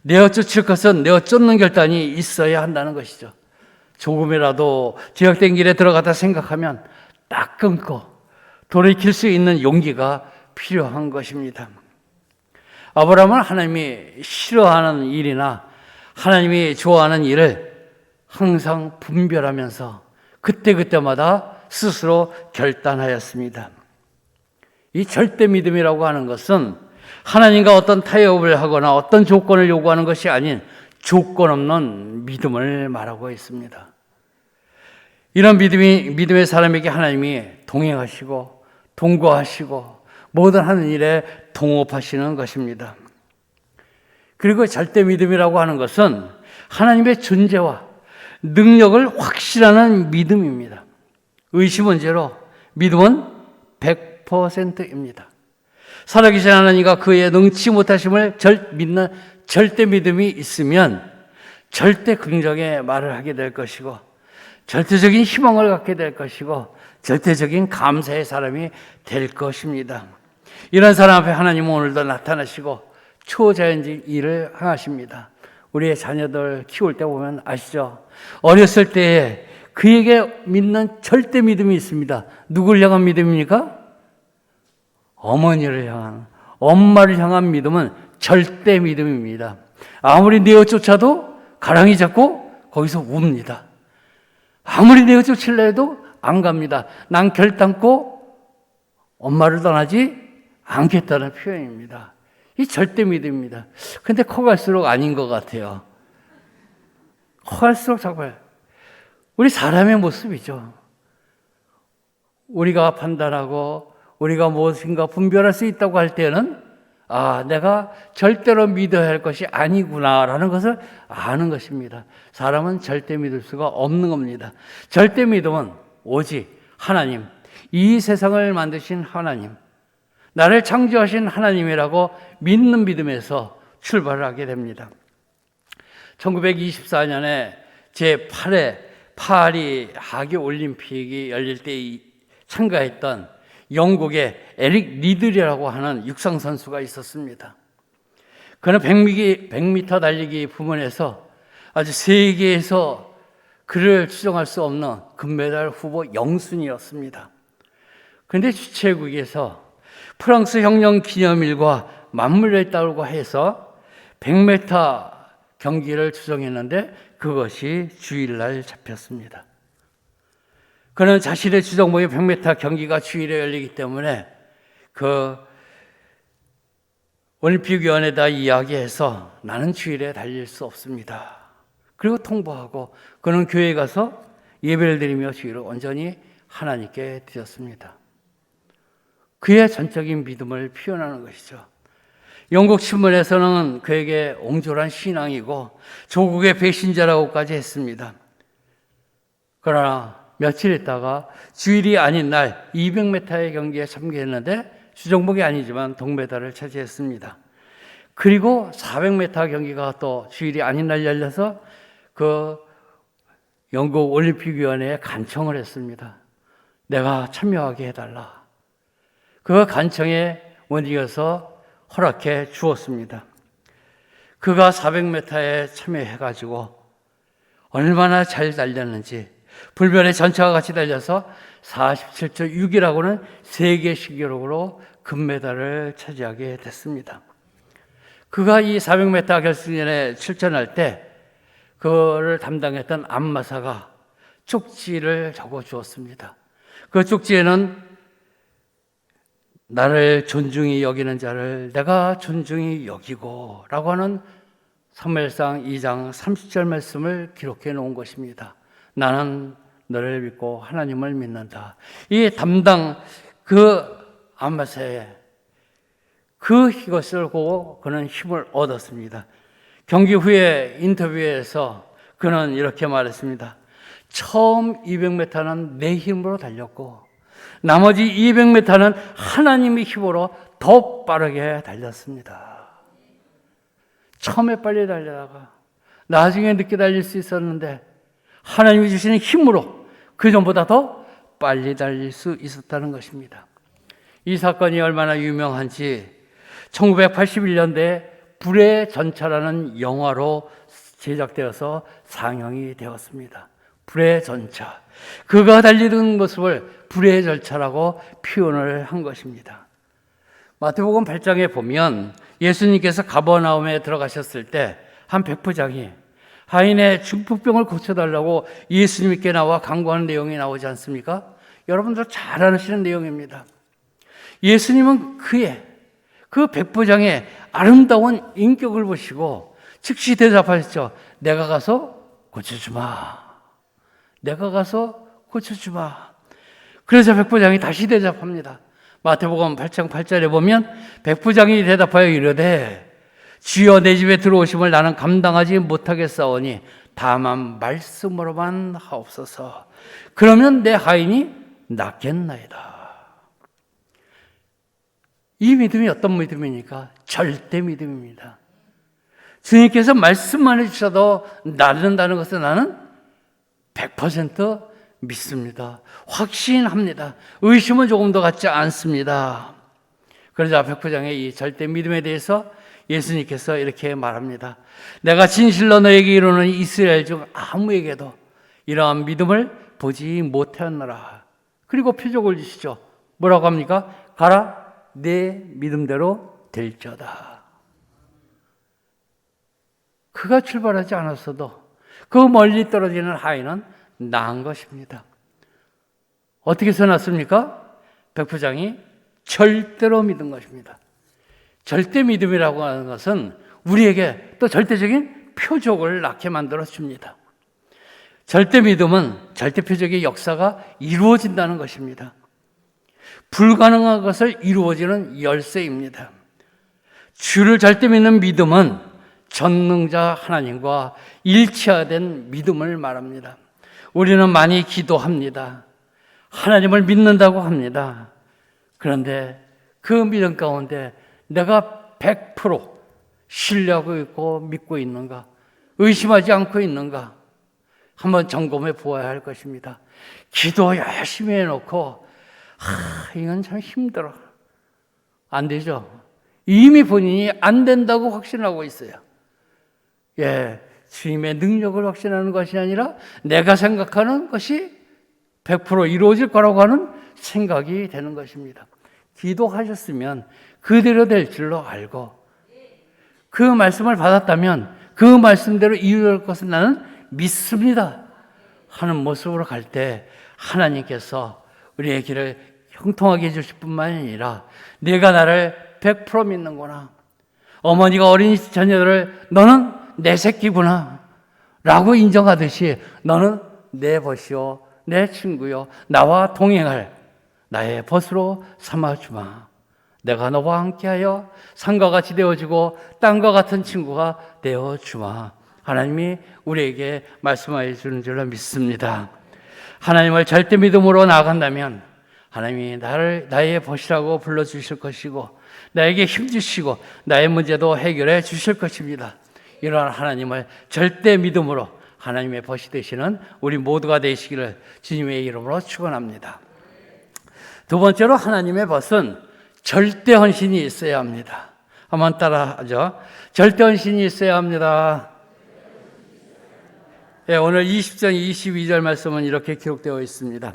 내어 쫓을 것은 내어 쫓는 결단이 있어야 한다는 것이죠. 조금이라도 뒤역된 길에 들어갔다 생각하면 딱 끊고 돌이킬 수 있는 용기가 필요한 것입니다. 아브라함은 하나님이 싫어하는 일이나 하나님이 좋아하는 일을 항상 분별하면서 그때그때마다 스스로 결단하였습니다. 이 절대 믿음이라고 하는 것은 하나님과 어떤 타협을 하거나 어떤 조건을 요구하는 것이 아닌 조건 없는 믿음을 말하고 있습니다. 이런 믿음의 사람에게 하나님이 동행하시고 동거하시고 모든 하는 일에 동업하시는 것입니다. 그리고 절대 믿음이라고 하는 것은 하나님의 존재와 능력을 확신하는 믿음입니다. 의심은 제로, 믿음은 100%입니다. 살아계신 하나님과 그의 능치 못하심을 믿는 절대 믿음이 있으면 절대 긍정의 말을 하게 될 것이고, 절대적인 희망을 갖게 될 것이고, 절대적인 감사의 사람이 될 것입니다. 이런 사람 앞에 하나님은 오늘도 나타나시고 초자연적 일을 행하십니다. 우리의 자녀들 키울 때 보면 아시죠? 어렸을 때에 그에게 믿는 절대 믿음이 있습니다. 누구를 향한 믿음입니까? 어머니를 향한, 엄마를 향한 믿음은 절대 믿음입니다. 아무리 내어 쫓아도 가랑이 잡고 거기서 웁니다. 아무리 내어 쫓으려 해도 안 갑니다. 난 결단코 엄마를 떠나지 않겠다는 표현입니다. 이 절대 믿음입니다. 근데 커갈수록 아닌 것 같아요. 커갈수록 자꾸 우리 사람의 모습이죠. 우리가 판단하고 우리가 무엇인가 분별할 수 있다고 할 때는 내가 절대로 믿어야 할 것이 아니구나라는 것을 아는 것입니다. 사람은 절대 믿을 수가 없는 겁니다. 절대 믿음은 오직 하나님, 이 세상을 만드신 하나님, 나를 창조하신 하나님이라고 믿는 믿음에서 출발을 하게 됩니다. 1924년에 제8회 파리 하계올림픽이 열릴 때 참가했던 영국의 에릭 리들이라고 하는 육상선수가 있었습니다. 그는 100m 달리기 부문에서 아주 세계에서 그를 추정할 수 없는 금메달 후보 영순이었습니다. 그런데 주최국에서 프랑스 혁명 기념일과 맞물려 있다고 해서 100m 경기를 추정했는데 그것이 주일날 잡혔습니다. 그는 자신의 주정목의 100m 경기가 주일에 열리기 때문에 그 올림픽위원회에다 이야기해서 나는 주일에 달릴 수 없습니다. 그리고 통보하고 그는 교회에 가서 예배를 드리며 주일을 온전히 하나님께 드렸습니다. 그의 전적인 믿음을 표현하는 것이죠. 영국 신문에서는 그에게 옹졸한 신앙이고 조국의 배신자라고까지 했습니다. 그러나 며칠 있다가 주일이 아닌 날 200m의 경기에 참가했는데 주종목이 아니지만 동메달을 차지했습니다. 그리고 400m 경기가 또 주일이 아닌 날 열려서 그 영국 올림픽위원회에 간청을 했습니다. 내가 참여하게 해달라. 그 간청에 못 이겨서 허락해 주었습니다. 그가 400m에 참여해가지고 얼마나 잘 달렸는지 불변의 전차와 같이 달려서 47초 6이라고는 세계 신기록으로 금메달을 차지하게 됐습니다. 그가 이 400m 결승전에 출전할 때 그를 담당했던 안마사가 쪽지를 적어 주었습니다. 그 쪽지에는 나를 존중히 여기는 자를 내가 존중히 여기고 라고 하는 사무엘상 2장 30절 말씀을 기록해 놓은 것입니다. 나는 너를 믿고 하나님을 믿는다. 이 담당 그 안마사에 그것을 보고 그는 힘을 얻었습니다. 경기 후에 인터뷰에서 그는 이렇게 말했습니다. 처음 200m는 내 힘으로 달렸고 나머지 200m는 하나님의 힘으로 더 빠르게 달렸습니다. 처음에 빨리 달려다가 나중에 늦게 달릴 수 있었는데 하나님이 주시는 힘으로 그 전보다 더 빨리 달릴 수 있었다는 것입니다. 이 사건이 얼마나 유명한지 1981년도에 불의 전차라는 영화로 제작되어서 상영이 되었습니다. 불의 전차. 그가 달리는 모습을 불의 전차라고 표현을 한 것입니다. 마태복음 8장에 보면 예수님께서 가버나움에 들어가셨을 때 한 백부장이 하인의 중풍병을 고쳐달라고 예수님께 나와 간구하는 내용이 나오지 않습니까? 여러분들 잘 아시는 내용입니다. 예수님은 그 백부장의 아름다운 인격을 보시고 즉시 대답하셨죠. 내가 가서 고쳐주마. 내가 가서 고쳐주마. 그래서 백부장이 다시 대답합니다. 마태복음 8장 8절에 보면 백부장이 대답하여 이르되 주여 내 집에 들어오심을 나는 감당하지 못하겠사오니 다만 말씀으로만 하옵소서. 그러면 내 하인이 낫겠나이다. 이 믿음이 어떤 믿음입니까? 절대 믿음입니다. 주님께서 말씀만 해주셔도 낫는다는 것을 나는 100% 믿습니다. 확신합니다. 의심은 조금도 갖지 않습니다. 그러자 백부장의 이 절대 믿음에 대해서 예수님께서 이렇게 말합니다. 내가 진실로 너에게 이르노니 이스라엘 중 아무에게도 이러한 믿음을 보지 못하였노라. 그리고 표적을 주시죠. 뭐라고 합니까? 가라, 내 믿음대로 될지어다. 그가 출발하지 않았어도 그 멀리 떨어지는 하인은 나은 것입니다. 어떻게 써놨습니까? 백부장이 절대로 믿은 것입니다. 절대 믿음이라고 하는 것은 우리에게 또 절대적인 표적을 낳게 만들어 줍니다. 절대 믿음은 절대 표적의 역사가 이루어진다는 것입니다. 불가능한 것을 이루어지는 열쇠입니다. 주를 절대 믿는 믿음은 전능자 하나님과 일치화된 믿음을 말합니다. 우리는 많이 기도합니다. 하나님을 믿는다고 합니다. 그런데 그 믿음 가운데 내가 100% 신뢰하고 있고 믿고 있는가? 의심하지 않고 있는가? 한번 점검해 보아야 할 것입니다. 기도 열심히 해놓고 이건 참 힘들어. 안 되죠. 이미 본인이 안 된다고 확신하고 있어요. 예, 주님의 능력을 확신하는 것이 아니라 내가 생각하는 것이 100% 이루어질 거라고 하는 생각이 되는 것입니다. 기도하셨으면 그대로 될 줄로 알고 그 말씀을 받았다면 그 말씀대로 이루어질 것을 나는 믿습니다 하는 모습으로 갈 때 하나님께서 우리의 길을 형통하게 해주실 뿐만 아니라 내가 나를 100% 믿는구나. 어머니가 어린 자녀들을 너는 내 새끼구나 라고 인정하듯이 너는 내 벗이요 내 친구요 나와 동행할 나의 벗으로 삼아주마. 내가 너와 함께하여 산과 같이 되어주고 땅과 같은 친구가 되어주마. 하나님이 우리에게 말씀하여 주는 줄로 믿습니다. 하나님을 절대 믿음으로 나아간다면 하나님이 나를 나의 벗이라고 불러주실 것이고 나에게 힘주시고 나의 문제도 해결해 주실 것입니다. 이러한 하나님을 절대 믿음으로 하나님의 벗이 되시는 우리 모두가 되시기를 주님의 이름으로 축원합니다. 두 번째로 하나님의 벗은 절대 헌신이 있어야 합니다. 한번 따라하죠. 절대 헌신이 있어야 합니다. 네, 오늘 20장 22절 말씀은 이렇게 기록되어 있습니다.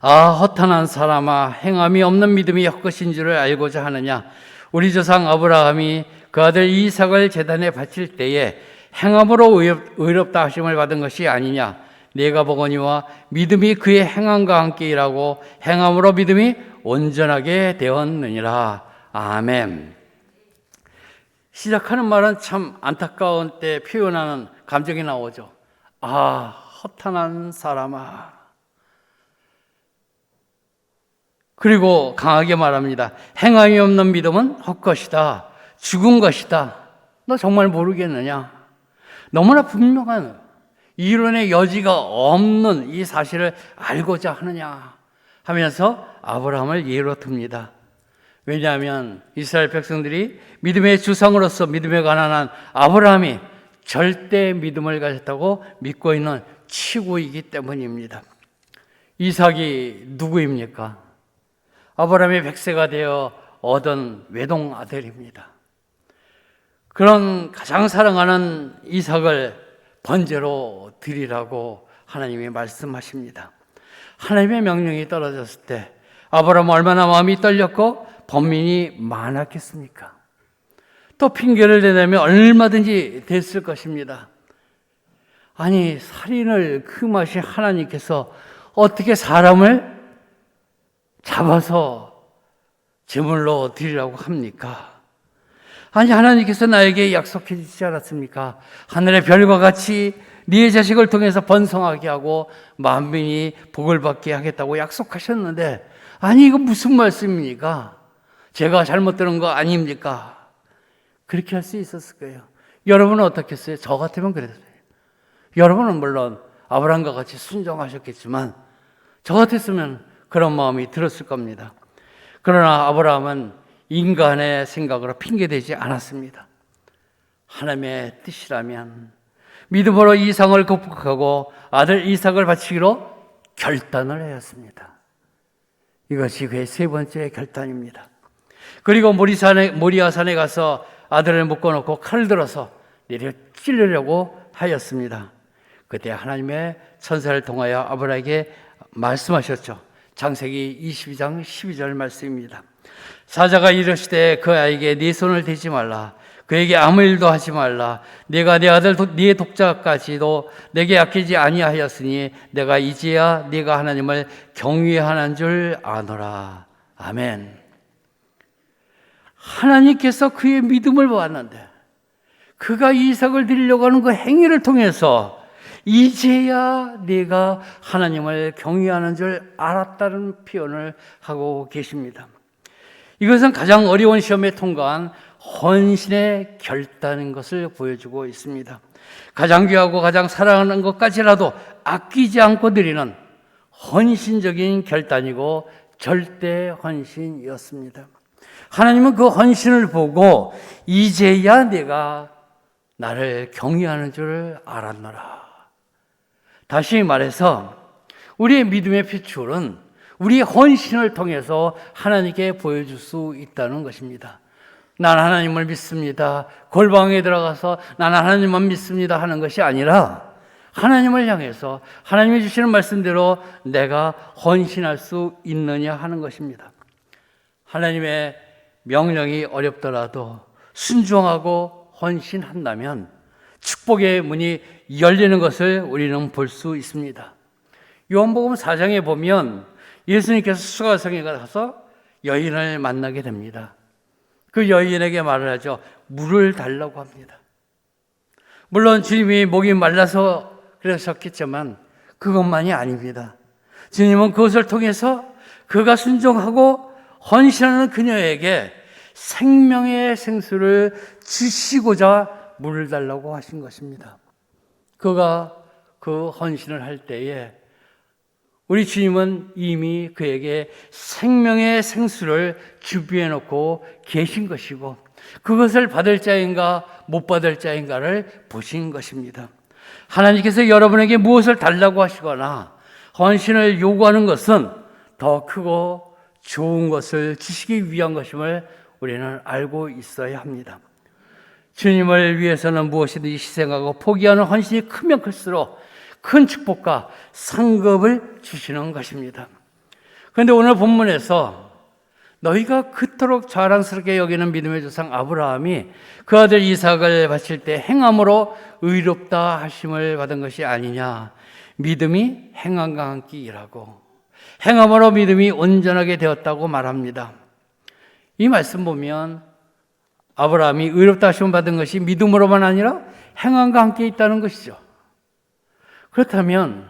아, 허탄한 사람아, 행함이 없는 믿음이 헛것인 줄을 알고자 하느냐? 우리 조상 아브라함이 그 아들 이삭을 제단에 바칠 때에 행함으로 의롭다 하심을 받은 것이 아니냐? 내가 보거니와 믿음이 그의 행함과 함께 일하고 행함으로 믿음이 온전하게 되었느니라. 아멘. 시작하는 말은 참 안타까운 때 표현하는 감정이 나오죠. 아, 허탄한 사람아. 그리고 강하게 말합니다. 행함이 없는 믿음은 헛것이다. 죽은 것이다. 너 정말 모르겠느냐? 너무나 분명한 이론의 여지가 없는 이 사실을 알고자 하느냐 하면서 아브라함을 예로 듭니다. 왜냐하면 이스라엘 백성들이 믿음의 주상으로서 믿음에 가난한 아브라함이 절대 믿음을 가졌다고 믿고 있는 치고이기 때문입니다. 이삭이 누구입니까? 아브라함이 100세가 되어 얻은 외동 아들입니다. 그런 가장 사랑하는 이삭을 번제로 드리라고 하나님이 말씀하십니다. 하나님의 명령이 떨어졌을 때 아브라함은 얼마나 마음이 떨렸고 번민이 많았겠습니까? 또 핑계를 대내면 얼마든지 됐을 것입니다. 아니, 살인을 금하신 하나님께서 어떻게 사람을 잡아서 제물로 드리라고 합니까? 아니, 하나님께서 나에게 약속해 주시지 않았습니까? 하늘의 별과 같이 네 자식을 통해서 번성하게 하고 만민이 복을 받게 하겠다고 약속하셨는데 아니 이거 무슨 말씀입니까? 제가 잘못 들은 거 아닙니까? 그렇게 할 수 있었을 거예요. 여러분은 어떻겠어요? 저 같으면 그랬어요. 여러분은 물론 아브라함과 같이 순종하셨겠지만 저 같았으면 그런 마음이 들었을 겁니다. 그러나 아브라함은 인간의 생각으로 핑계대지 않았습니다. 하나님의 뜻이라면 믿음으로 이상을 극복하고 아들 이삭을 바치기로 결단을 하였습니다. 이것이 그의 세 번째 결단입니다. 그리고 모리아산에 가서 아들을 묶어놓고 칼을 들어서 내려 찌르려고 하였습니다. 그때 하나님의 천사를 통하여 아브라함에게 말씀하셨죠. 창세기 22장 12절 말씀입니다. 사자가 이르시되 그 아이에게 네 손을 대지 말라. 그에게 아무 일도 하지 말라. 내가 네 아들 네 독자까지도 내게 아끼지 아니하였으니 내가 이제야 네가 하나님을 경외하는 줄 아노라. 아멘. 하나님께서 그의 믿음을 보았는데 그가 이삭을 드리려고 하는 그 행위를 통해서 이제야 내가 하나님을 경외하는 줄 알았다는 표현을 하고 계십니다. 이것은 가장 어려운 시험에 통과한 헌신의 결단인 것을 보여주고 있습니다. 가장 귀하고 가장 사랑하는 것까지라도 아끼지 않고 드리는 헌신적인 결단이고 절대 헌신이었습니다. 하나님은 그 헌신을 보고 이제야 내가 나를 경외하는 줄 알았노라. 다시 말해서 우리의 믿음의 표출은 우리의 헌신을 통해서 하나님께 보여줄 수 있다는 것입니다. 난 하나님을 믿습니다. 골방에 들어가서 난 하나님만 믿습니다 하는 것이 아니라 하나님을 향해서 하나님이 주시는 말씀대로 내가 헌신할 수 있느냐 하는 것입니다. 하나님의 명령이 어렵더라도 순종하고 헌신한다면 축복의 문이 열리는 것을 우리는 볼 수 있습니다. 요한복음 4장에 보면 예수님께서 수가성에 가서 여인을 만나게 됩니다. 그 여인에게 말을 하죠. 물을 달라고 합니다. 물론 주님이 목이 말라서 그러셨겠지만 그것만이 아닙니다. 주님은 그것을 통해서 그가 순종하고 헌신하는 그녀에게 생명의 생수를 주시고자 물을 달라고 하신 것입니다. 그가 그 헌신을 할 때에 우리 주님은 이미 그에게 생명의 생수를 준비해 놓고 계신 것이고 그것을 받을 자인가 못 받을 자인가를 보신 것입니다. 하나님께서 여러분에게 무엇을 달라고 하시거나 헌신을 요구하는 것은 더 크고 좋은 것을 주시기 위한 것임을 우리는 알고 있어야 합니다. 주님을 위해서는 무엇이든지 희생하고 포기하는 헌신이 크면 클수록 큰 축복과 상급을 주시는 것입니다. 그런데 오늘 본문에서 너희가 그토록 자랑스럽게 여기는 믿음의 조상 아브라함이 그 아들 이삭을 바칠 때 행함으로 의롭다 하심을 받은 것이 아니냐. 믿음이 행함과 함께 일하고 행함으로 믿음이 온전하게 되었다고 말합니다. 이 말씀 보면 아브라함이 의롭다 하심을 받은 것이 믿음으로만 아니라 행함과 함께 있다는 것이죠. 그렇다면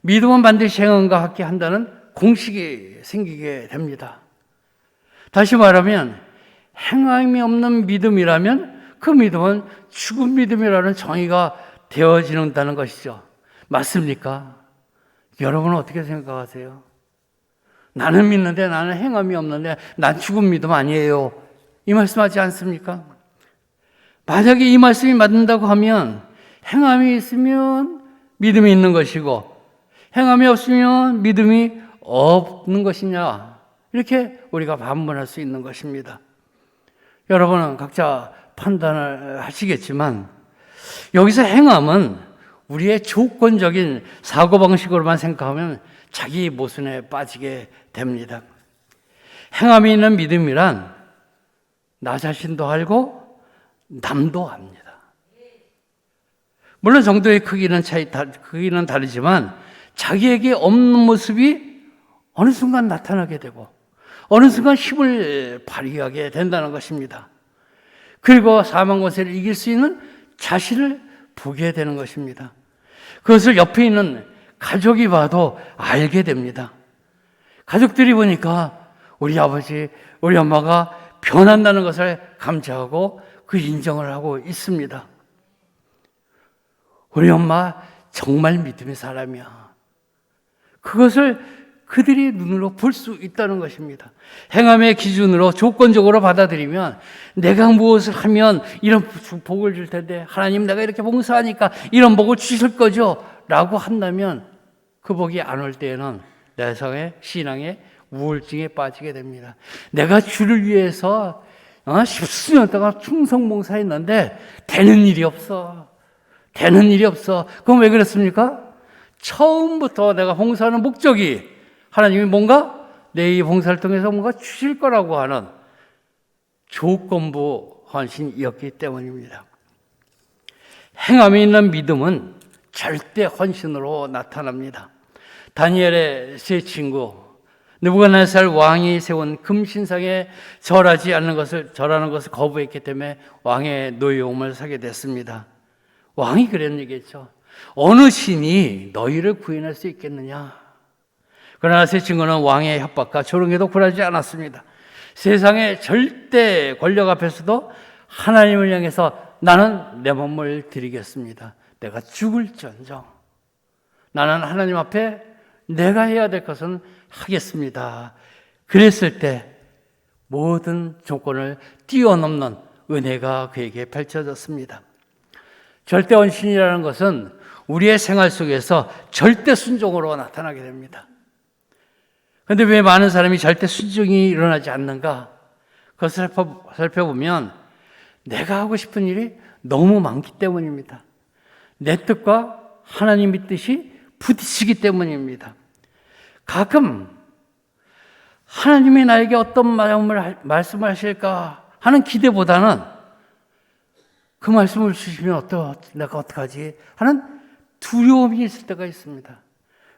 믿음은 반드시 행함과 함께 한다는 공식이 생기게 됩니다. 다시 말하면 행함이 없는 믿음이라면 그 믿음은 죽은 믿음이라는 정의가 되어지는다는 것이죠. 맞습니까? 여러분은 어떻게 생각하세요? 나는 믿는데 나는 행함이 없는데 난 죽은 믿음 아니에요. 이 말씀하지 않습니까? 만약에 이 말씀이 맞는다고 하면 행함이 있으면 믿음이 있는 것이고 행함이 없으면 믿음이 없는 것이냐 이렇게 우리가 반문할 수 있는 것입니다. 여러분은 각자 판단을 하시겠지만 여기서 행함은 우리의 조건적인 사고방식으로만 생각하면 자기 모순에 빠지게 됩니다. 행함이 있는 믿음이란 나 자신도 알고 남도 압니다. 물론 정도의 크기는 다르지만 자기에게 없는 모습이 어느 순간 나타나게 되고 어느 순간 힘을 발휘하게 된다는 것입니다. 그리고 사망 권세를 이길 수 있는 자신을 보게 되는 것입니다. 그것을 옆에 있는 가족이 봐도 알게 됩니다. 가족들이 보니까 우리 아버지, 우리 엄마가 변한다는 것을 감지하고 그 인정을 하고 있습니다. 우리 엄마 정말 믿음의 사람이야. 그것을 그들이 눈으로 볼 수 있다는 것입니다. 행함의 기준으로 조건적으로 받아들이면 내가 무엇을 하면 이런 복을 줄 텐데 하나님 내가 이렇게 봉사하니까 이런 복을 주실 거죠 라고 한다면 그 복이 안 올 때에는 내성의 신앙의 우울증에 빠지게 됩니다. 내가 주를 위해서 십수년 동안 충성봉사했는데 되는 일이 없어. 되는 일이 없어. 그럼 왜 그랬습니까? 처음부터 내가 봉사하는 목적이 하나님이 뭔가 내 이 봉사를 통해서 뭔가 주실 거라고 하는 조건부 헌신이었기 때문입니다. 행함이 있는 믿음은 절대 헌신으로 나타납니다. 다니엘의 세 친구 느부갓네살 왕이 세운 금신상에 절하는 것을 거부했기 때문에 왕의 노여움을 사게 됐습니다. 왕이 그런 얘기했죠. 어느 신이 너희를 구해낼 수 있겠느냐? 그러나 세 친구는 왕의 협박과 조롱에도 굴하지 않았습니다. 세상의 절대 권력 앞에서도 하나님을 향해서 나는 내 몸을 드리겠습니다. 내가 죽을지언정 나는 하나님 앞에 내가 해야 될 것은 하겠습니다. 그랬을 때 모든 조건을 뛰어넘는 은혜가 그에게 펼쳐졌습니다. 절대 헌신이라는 것은 우리의 생활 속에서 절대 순종으로 나타나게 됩니다. 그런데 왜 많은 사람이 절대 순종이 일어나지 않는가? 그것을 살펴보면 내가 하고 싶은 일이 너무 많기 때문입니다. 내 뜻과 하나님의 뜻이 부딪히기 때문입니다. 가끔 하나님이 나에게 어떤 마음을 말씀하실까 하는 기대보다는 그 말씀을 주시면 내가 어떡하지 하는 두려움이 있을 때가 있습니다.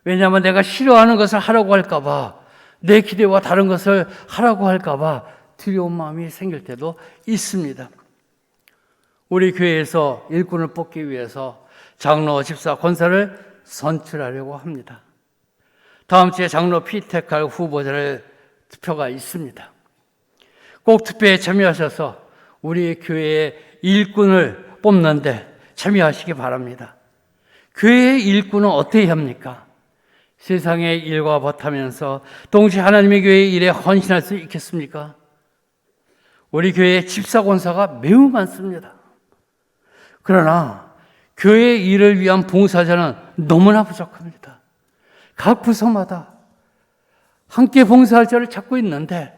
왜냐하면 내가 싫어하는 것을 하라고 할까 봐, 내 기대와 다른 것을 하라고 할까 봐 두려운 마음이 생길 때도 있습니다. 우리 교회에서 일꾼을 뽑기 위해서 장로, 집사, 권사를 선출하려고 합니다. 다음 주에 장로 피택할 후보자를 투표가 있습니다. 꼭 투표에 참여하셔서 우리 교회의 일꾼을 뽑는데 참여하시기 바랍니다. 교회의 일꾼은 어떻게 합니까? 세상의 일과 벗하면서 동시에 하나님의 교회의 일에 헌신할 수 있겠습니까? 우리 교회에 집사 권사가 매우 많습니다. 그러나 교회의 일을 위한 봉사자는 너무나 부족합니다. 각 부서마다 함께 봉사할 자를 찾고 있는데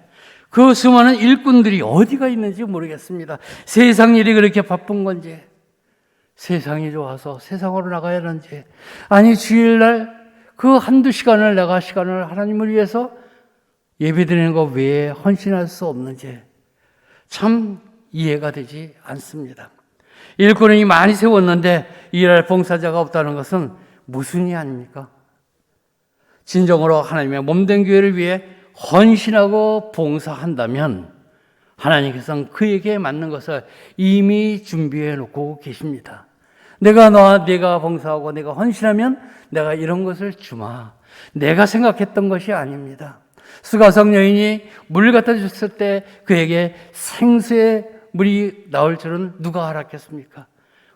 그 수많은 일꾼들이 어디가 있는지 모르겠습니다. 세상 일이 그렇게 바쁜 건지, 세상이 좋아서 세상으로 나가야 하는지, 아니 주일날 그 한두 시간을 내가 시간을 하나님을 위해서 예배드리는 것 외에 헌신할 수 없는지 참 이해가 되지 않습니다. 일꾼이 많이 세웠는데 일할 봉사자가 없다는 것은 무슨 이 아닙니까? 진정으로 하나님의 몸된 교회를 위해 헌신하고 봉사한다면 하나님께서는 그에게 맞는 것을 이미 준비해 놓고 계십니다. 내가 봉사하고 내가 헌신하면 내가 이런 것을 주마. 내가 생각했던 것이 아닙니다. 수가성 여인이 물 갖다 줬을 때 그에게 생수의 물이 나올 줄은 누가 알았겠습니까?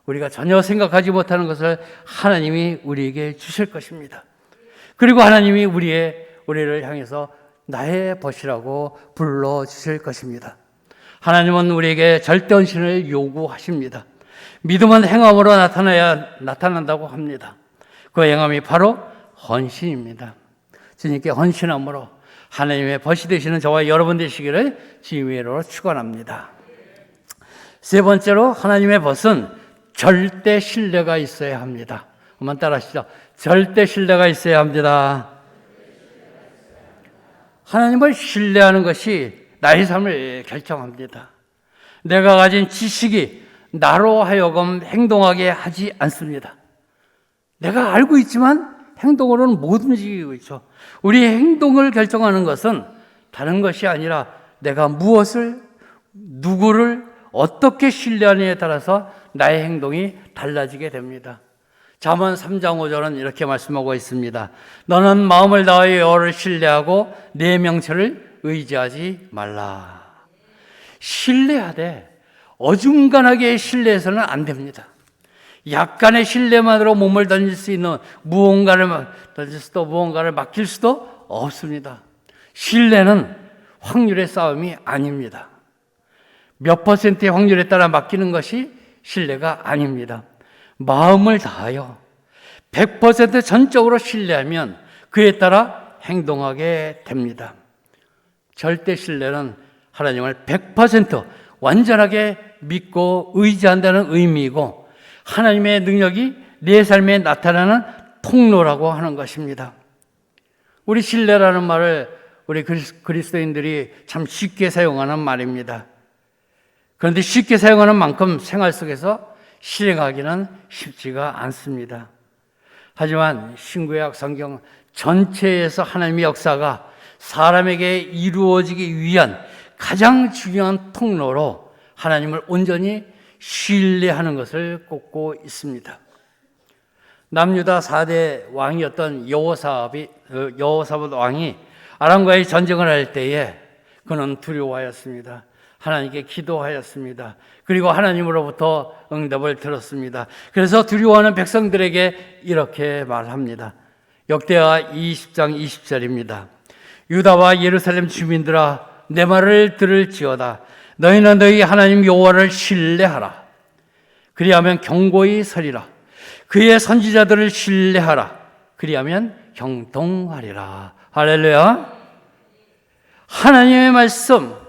우리가 전혀 생각하지 못하는 것을 하나님이 우리에게 주실 것입니다. 그리고 하나님이 우리를 향해서 나의 벗이라고 불러주실 것입니다. 하나님은 우리에게 절대 헌신을 요구하십니다. 믿음은 행함으로 나타난다고 합니다. 그 행함이 바로 헌신입니다. 주님께 헌신함으로 하나님의 벗이 되시는 저와 여러분 되시기를 주님의 이름으로 축원합니다. 세 번째로 하나님의 벗은 절대 신뢰가 있어야 합니다. 한번 따라 하시죠. 절대 신뢰가 있어야 합니다. 하나님을 신뢰하는 것이 나의 삶을 결정합니다. 내가 가진 지식이 나로 하여금 행동하게 하지 않습니다. 내가 알고 있지만 행동으로는 못 움직이고 있죠. 우리의 행동을 결정하는 것은 다른 것이 아니라 내가 무엇을, 누구를 어떻게 신뢰하느냐에 따라서 나의 행동이 달라지게 됩니다. 잠언 3장 5절은 이렇게 말씀하고 있습니다. 너는 마음을 다하여 여호와를 신뢰하고 내 명철을 의지하지 말라. 신뢰하되 어중간하게 신뢰해서는 안 됩니다. 약간의 신뢰만으로 몸을 던질 수 있는 무언가를 던질 수도 무언가를 맡길 수도 없습니다. 신뢰는 확률의 싸움이 아닙니다. 몇 퍼센트의 확률에 따라 맡기는 것이 신뢰가 아닙니다. 마음을 다하여 100% 전적으로 신뢰하면 그에 따라 행동하게 됩니다. 절대 신뢰는 하나님을 100% 완전하게 믿고 의지한다는 의미이고 하나님의 능력이 내 삶에 나타나는 통로라고 하는 것입니다. 우리 신뢰라는 말을 우리 그리스도인들이 참 쉽게 사용하는 말입니다. 그런데 쉽게 사용하는 만큼 생활 속에서 실행하기는 쉽지가 않습니다. 하지만 신구약 성경 전체에서 하나님의 역사가 사람에게 이루어지기 위한 가장 중요한 통로로 하나님을 온전히 신뢰하는 것을 꼽고 있습니다. 남유다 4대 왕이었던 여호사밧 왕이 아람과의 전쟁을 할 때에 그는 두려워하였습니다. 하나님께 기도하였습니다. 그리고 하나님으로부터 응답을 들었습니다. 그래서 두려워하는 백성들에게 이렇게 말합니다. 역대하 20장 20절입니다. 유다와 예루살렘 주민들아 내 말을 들을지어다. 너희는 너희 하나님 여호와를 신뢰하라. 그리하면 경고히 서리라. 그의 선지자들을 신뢰하라. 그리하면 형통하리라. 할렐루야. 하나님의 말씀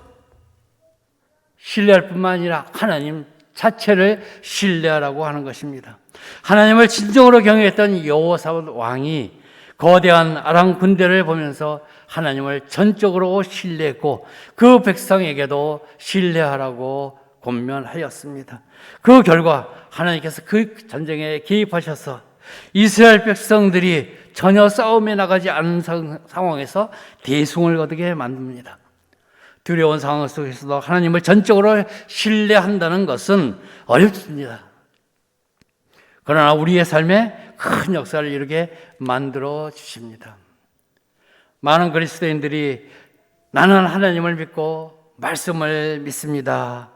신뢰할 뿐만 아니라 하나님 자체를 신뢰하라고 하는 것입니다. 하나님을 진정으로 경외했던 여호사밧 왕이 거대한 아람 군대를 보면서 하나님을 전적으로 신뢰했고 그 백성에게도 신뢰하라고 권면하였습니다. 그 결과 하나님께서 그 전쟁에 개입하셔서 이스라엘 백성들이 전혀 싸움에 나가지 않은 상황에서 대승을 거두게 만듭니다. 두려운 상황 속에서도 하나님을 전적으로 신뢰한다는 것은 어렵습니다. 그러나 우리의 삶에 큰 역사를 이루게 만들어 주십니다. 많은 그리스도인들이 나는 하나님을 믿고 말씀을 믿습니다.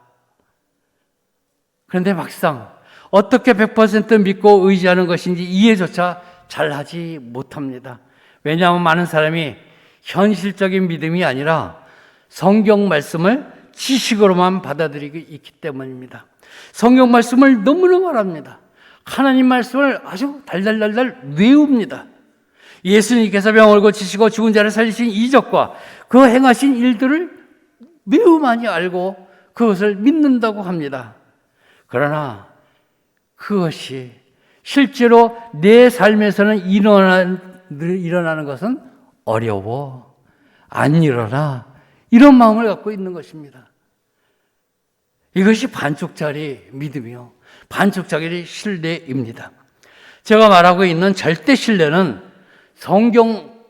그런데 막상 어떻게 100% 믿고 의지하는 것인지 이해조차 잘하지 못합니다. 왜냐하면 많은 사람이 현실적인 믿음이 아니라 성경 말씀을 지식으로만 받아들이고 있기 때문입니다. 성경 말씀을 너무나 말합니다. 하나님 말씀을 아주 달달달달 외웁니다. 예수님께서 병을 고치시고 죽은 자를 살리신 이적과 그 행하신 일들을 매우 많이 알고 그것을 믿는다고 합니다. 그러나 그것이 실제로 내 삶에서는 일어나는 것은 어려워, 안 일어나, 이런 마음을 갖고 있는 것입니다. 이것이 반쪽짜리 믿음이요, 반쪽짜리 신뢰입니다. 제가 말하고 있는 절대 신뢰는 성경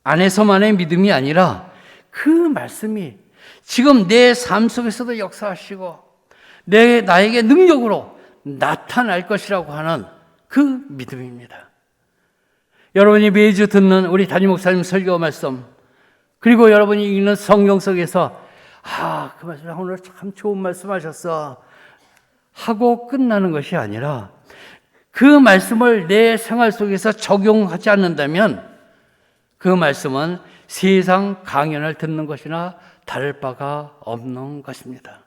안에서만의 믿음이 아니라 그 말씀이 지금 내 삶 속에서도 역사하시고 나에게 능력으로 나타날 것이라고 하는 그 믿음입니다. 여러분이 매주 듣는 우리 담임 목사님 설교 말씀, 그리고 여러분이 읽는 성경 속에서 그 말씀 오늘 참 좋은 말씀 하셨어 하고 끝나는 것이 아니라 그 말씀을 내 생활 속에서 적용하지 않는다면 그 말씀은 세상 강연을 듣는 것이나 다를 바가 없는 것입니다.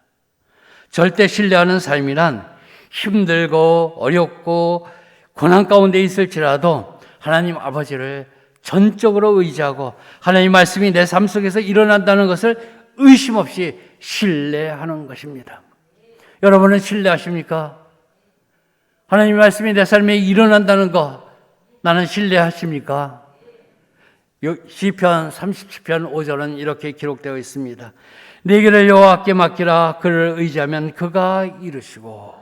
절대 신뢰하는 삶이란 힘들고 어렵고 고난 가운데 있을지라도 하나님 아버지를 전적으로 의지하고 하나님 말씀이 내 삶 속에서 일어난다는 것을 의심 없이 신뢰하는 것입니다. 여러분은 신뢰하십니까? 하나님 말씀이 내 삶에 일어난다는 것 나는 신뢰하십니까? 시편 37편 5절은 이렇게 기록되어 있습니다. 내 길을 여호와께 맡기라. 그를 의지하면 그가 이루시고.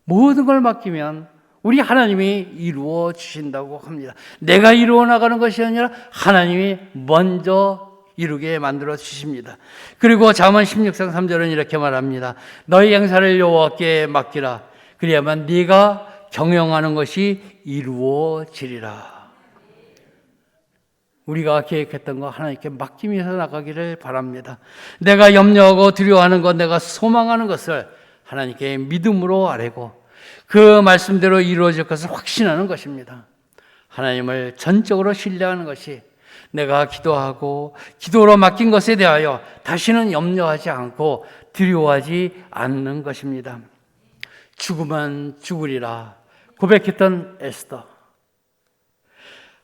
모든 걸 맡기면 우리 하나님이 이루어 주신다고 합니다. 내가 이루어 나가는 것이 아니라 하나님이 먼저 이루게 만들어 주십니다. 그리고 잠언 16장 3절은 이렇게 말합니다. 너희 행사를 여호와께 맡기라. 그리하면 네가 경영하는 것이 이루어지리라. 우리가 계획했던 거 하나님께 맡기면서 나가기를 바랍니다. 내가 염려하고 두려워하는 것, 내가 소망하는 것을 하나님께 믿음으로 아뢰고 그 말씀대로 이루어질 것을 확신하는 것입니다. 하나님을 전적으로 신뢰하는 것이 내가 기도하고 기도로 맡긴 것에 대하여 다시는 염려하지 않고 두려워하지 않는 것입니다. 죽으면 죽으리라 고백했던 에스더.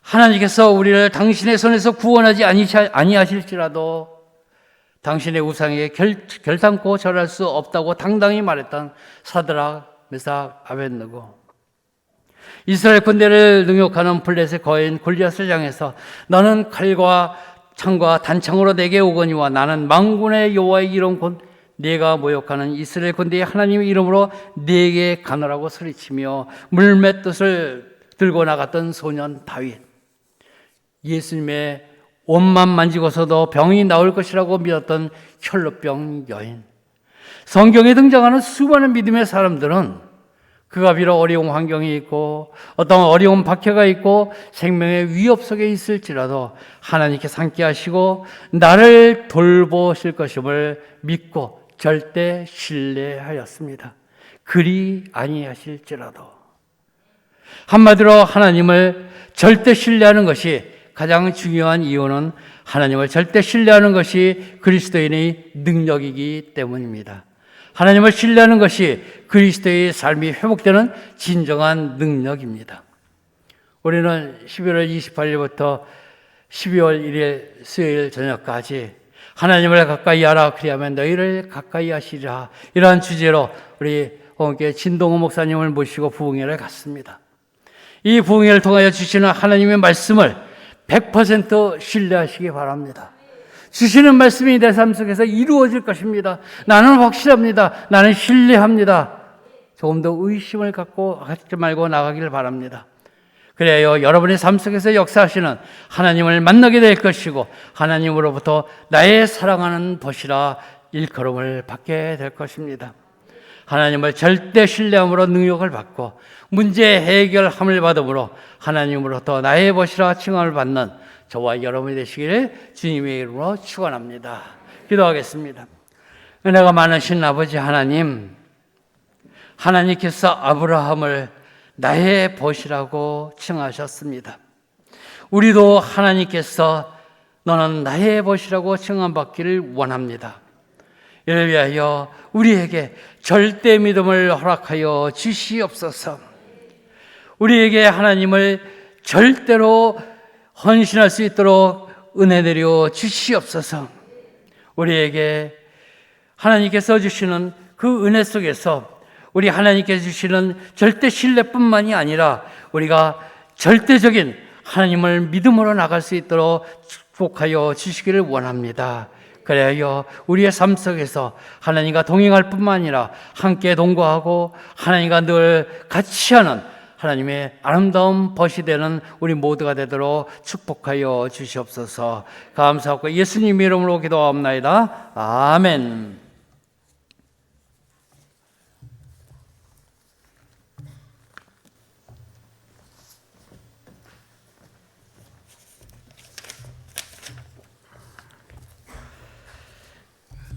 하나님께서 우리를 당신의 손에서 구원하지 아니하실지라도 당신의 우상에 결단코 절할 수 없다고 당당히 말했던 사드락, 메삭, 아벳느고. 이스라엘 군대를 능욕하는 블레셋 거인 골리앗을 향해서 너는 칼과 창과 단창으로 내게 오거니와 나는 만군의 여호와의 이름 곧 네가 모욕하는 이스라엘 군대의 하나님의 이름으로 네게 가노라고 소리치며 물맷듯을 들고 나갔던 소년 다윗. 예수님의 옷만 만지고서도 병이 나을 것이라고 믿었던 혈루병 여인. 성경에 등장하는 수많은 믿음의 사람들은 그가 비록 어려운 환경이 있고 어떤 어려운 박해가 있고 생명의 위협 속에 있을지라도 하나님께서 함께 하시고 나를 돌보실 것임을 믿고 절대 신뢰하였습니다. 그리 아니하실지라도. 한마디로 하나님을 절대 신뢰하는 것이 가장 중요한 이유는 하나님을 절대 신뢰하는 것이 그리스도인의 능력이기 때문입니다. 하나님을 신뢰하는 것이 그리스도의 삶이 회복되는 진정한 능력입니다. 우리는 11월 28일부터 12월 1일 수요일 저녁까지 하나님을 가까이 하라 그리하면 너희를 가까이 하시리라, 이러한 주제로 우리 함께 진동호 목사님을 모시고 부흥회를 갔습니다. 이 부흥회를 통하여 주시는 하나님의 말씀을 100% 신뢰하시기 바랍니다. 주시는 말씀이 내 삶 속에서 이루어질 것입니다. 나는 확실합니다. 나는 신뢰합니다. 조금 더 의심을 갖고 하지 말고 나가기를 바랍니다. 그래야 여러분의 삶 속에서 역사하시는 하나님을 만나게 될 것이고 하나님으로부터 나의 사랑하는 벗이라 일컬음을 받게 될 것입니다. 하나님을 절대 신뢰함으로 능력을 받고 문제 해결함을 받음으로 하나님으로부터 나의 벗이라 칭함을 받는 저와 여러분이 되시기를 주님의 이름으로 축원합니다. 기도하겠습니다. 은혜가 많으신 아버지 하나님, 하나님께서 아브라함을 나의 벗이라고 칭하셨습니다. 우리도 하나님께서 너는 나의 벗이라고 칭함받기를 원합니다. 이를 위하여 우리에게 절대 믿음을 허락하여 주시옵소서. 우리에게 하나님을 절대로 헌신할 수 있도록 은혜 내려 주시옵소서. 우리에게 하나님께서 주시는 그 은혜 속에서 우리 하나님께서 주시는 절대 신뢰뿐만이 아니라 우리가 절대적인 하나님을 믿음으로 나갈 수 있도록 축복하여 주시기를 원합니다. 그래야 우리의 삶 속에서 하나님과 동행할 뿐만 아니라 함께 동거하고 하나님과 늘 같이 하는 하나님의 아름다운 벗이 되는 우리 모두가 되도록 축복하여 주시옵소서. 감사하고 예수님 이름으로 기도하옵나이다. 아멘.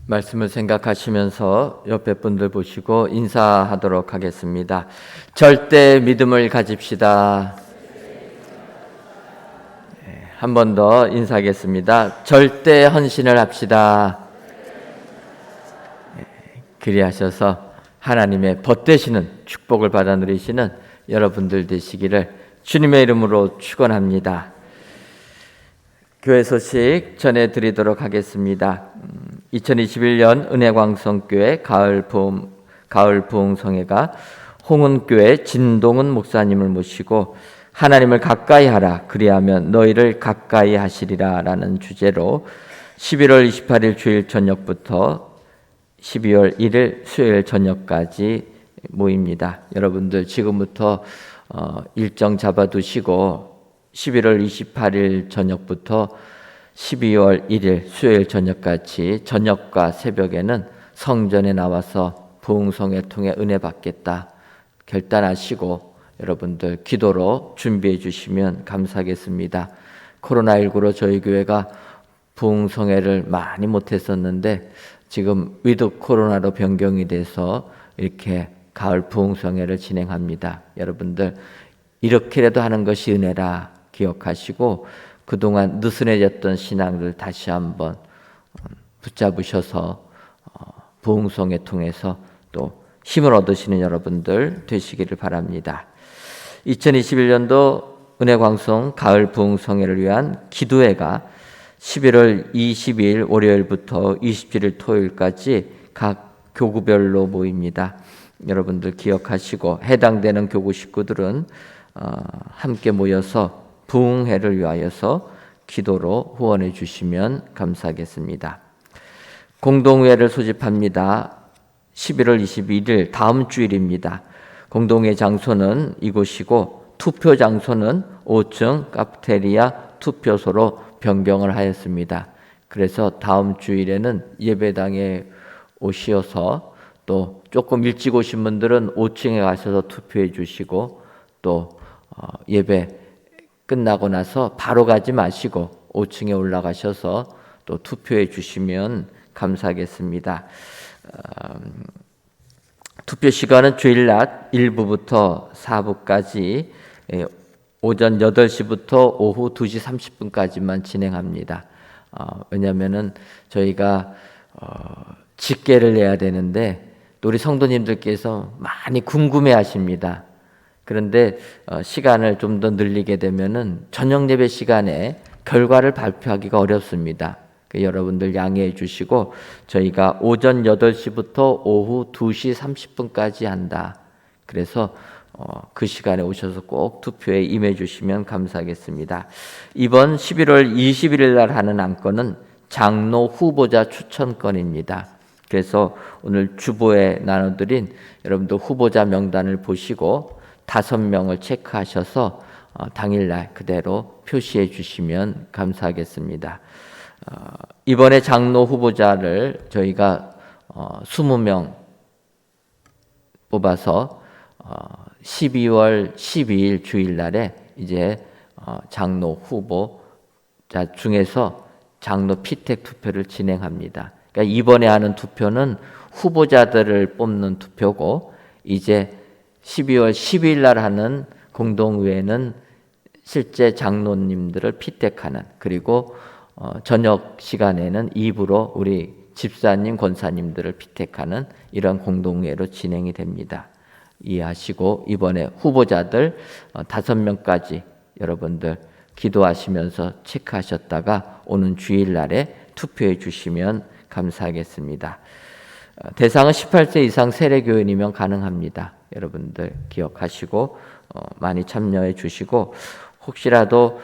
말씀을 생각하시면서 옆에 분들 보시고 인사하도록 하겠습니다. 절대 믿음을 가집시다. 한 번 더 인사하겠습니다. 절대 헌신을 합시다. 그리하셔서 하나님의 벗되시는 축복을 받아 누리시는 여러분들 되시기를 주님의 이름으로 축원합니다. 교회 소식 전해드리도록 하겠습니다. 2021년 은혜광성교회 가을 부흥성회가 홍은교회 진동은 목사님을 모시고 하나님을 가까이 하라 그리하면 너희를 가까이 하시리라 라는 주제로 11월 28일 주일 저녁부터 12월 1일 수요일 저녁까지 모입니다. 여러분들 지금부터 일정 잡아두시고 11월 28일 저녁부터 12월 1일 수요일 저녁까지 저녁과 새벽에는 성전에 나와서 부흥성회 통해 은혜 받겠다 결단하시고 여러분들 기도로 준비해 주시면 감사하겠습니다. 코로나19로 저희 교회가 부흥성회를 많이 못했었는데 지금 위드 코로나로 변경이 돼서 이렇게 가을 부흥성회를 진행합니다. 여러분들 이렇게라도 하는 것이 은혜라 기억하시고 그동안 느슨해졌던 신앙을 다시 한번 붙잡으셔서 부흥성회 통해서 또 힘을 얻으시는 여러분들 되시기를 바랍니다. 2021년도 은혜광송 가을 부흥성회를 위한 기도회가 11월 22일 월요일부터 27일 토요일까지 각 교구별로 모입니다. 여러분들 기억하시고 해당되는 교구 식구들은 함께 모여서 부흥회를 위하여서 기도로 후원해 주시면 감사하겠습니다. 공동회를 소집합니다. 11월 21일 다음 주일입니다. 공동회 장소는 이곳이고 투표 장소는 5층 카페테리아 투표소로 변경을 하였습니다. 그래서 다음 주일에는 예배당에 오셔서 또 조금 일찍 오신 분들은 5층에 가셔서 투표해 주시고 또 예배 끝나고 나서 바로 가지 마시고 5층에 올라가셔서 또 투표해 주시면 감사하겠습니다. 투표 시간은 주일 낮 1부부터 4부까지 오전 8시부터 오후 2시 30분까지만 진행합니다. 왜냐하면은 저희가 집계를 내야 되는데 또 우리 성도님들께서 많이 궁금해하십니다. 그런데 시간을 좀 더 늘리게 되면은 저녁 예배 시간에 결과를 발표하기가 어렵습니다. 여러분들 양해해 주시고 저희가 오전 8시부터 오후 2시 30분까지 한다. 그래서 그 시간에 오셔서 꼭 투표에 임해 주시면 감사하겠습니다. 이번 11월 21일 날 하는 안건은 장로 후보자 추천건입니다. 그래서 오늘 주보에 나눠드린 여러분들 후보자 명단을 보시고 5명을 체크하셔서 당일날 그대로 표시해 주시면 감사하겠습니다. 이번에 장로 후보자를 저희가 20명 뽑아서 12월 12일 주일날에 이제 장로 후보자 중에서 장로 피택 투표를 진행합니다. 그러니까 이번에 하는 투표는 후보자들을 뽑는 투표고 이제 12월 12일 날 하는 공동의회는 실제 장로님들을 피택하는 그리고 저녁 시간에는 2부로 우리 집사님, 권사님들을 피택하는 이런 공동회로 진행이 됩니다. 이해하시고 이번에 후보자들 5명까지 여러분들 기도하시면서 체크하셨다가 오는 주일날에 투표해 주시면 감사하겠습니다. 대상은 18세 이상 세례교인이면 가능합니다. 여러분들 기억하시고 많이 참여해 주시고 혹시라도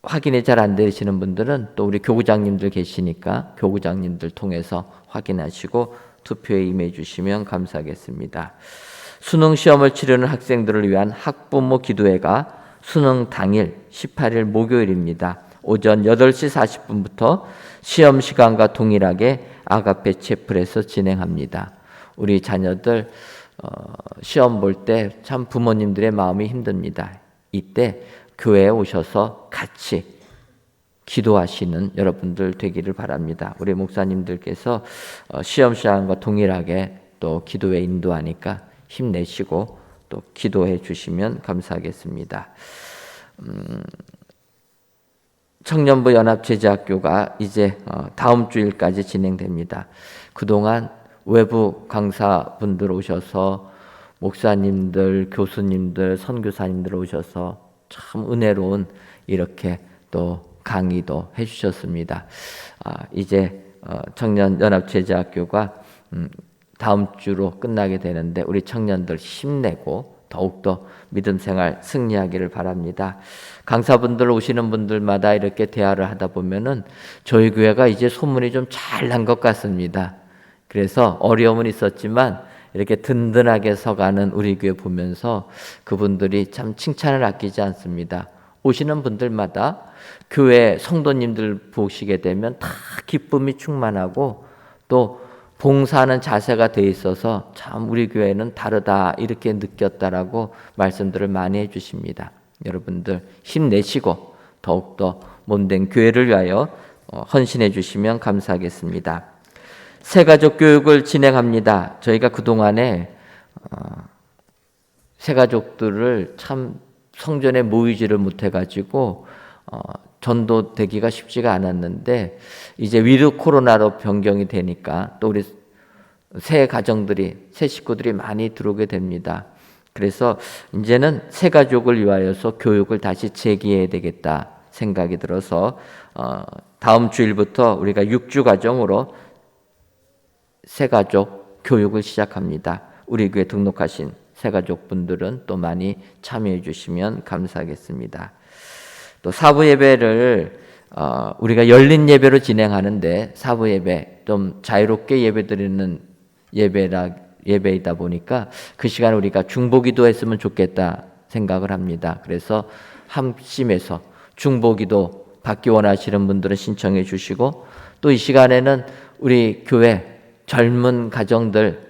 확인이 잘 안 되시는 분들은 또 우리 교구장님들 계시니까 교구장님들 통해서 확인하시고 투표에 임해 주시면 감사하겠습니다. 수능 시험을 치르는 학생들을 위한 학부모 기도회가 수능 당일 18일 목요일입니다. 오전 8시 40분부터 시험 시간과 동일하게 아가페 채플에서 진행합니다. 우리 자녀들 시험 볼 때 참 부모님들의 마음이 힘듭니다. 이때 교회에 오셔서 같이 기도하시는 여러분들 되기를 바랍니다. 우리 목사님들께서 시험 시간과 동일하게 또 기도에 인도하니까 힘내시고 또 기도해 주시면 감사하겠습니다. 청년부 연합제자학교가 이제 다음 주일까지 진행됩니다. 그동안 외부 강사분들 오셔서 목사님들, 교수님들, 선교사님들 오셔서 참 은혜로운 이렇게 또 강의도 해주셨습니다. 이제 청년연합제자학교가 다음 주로 끝나게 되는데 우리 청년들 힘내고 더욱더 믿음 생활 승리하기를 바랍니다. 강사분들 오시는 분들마다 이렇게 대화를 하다 보면은 저희 교회가 이제 소문이 좀 잘 난 것 같습니다. 그래서 어려움은 있었지만 이렇게 든든하게 서가는 우리 교회 보면서 그분들이 참 칭찬을 아끼지 않습니다. 오시는 분들마다 교회 성도님들 보시게 되면 다 기쁨이 충만하고 또 봉사하는 자세가 돼 있어서 참 우리 교회는 다르다 이렇게 느꼈다라고 말씀들을 많이 해주십니다. 여러분들 힘내시고 더욱더 몸된 교회를 위하여 헌신해 주시면 감사하겠습니다. 새가족 교육을 진행합니다. 저희가 그동안에 새가족들을 참 성전에 모이지를 못해가지고 전도되기가 쉽지가 않았는데 이제 위드 코로나로 변경이 되니까 또 우리 새 가정들이 새 식구들이 많이 들어오게 됩니다. 그래서 이제는 새 가족을 위하여서 교육을 다시 재개해야 되겠다 생각이 들어서 다음 주일부터 우리가 6주 과정으로 새 가족 교육을 시작합니다. 우리 교회 등록하신 새 가족분들은 또 많이 참여해 주시면 감사하겠습니다. 또 사부 예배를 우리가 열린 예배로 진행하는데 사부 예배 좀 자유롭게 예배드리는 예배이다 보니까 그 시간 우리가 중보기도 했으면 좋겠다 생각을 합니다. 그래서 함심에서 중보기도 받기 원하시는 분들은 신청해 주시고 또 이 시간에는 우리 교회 젊은 가정들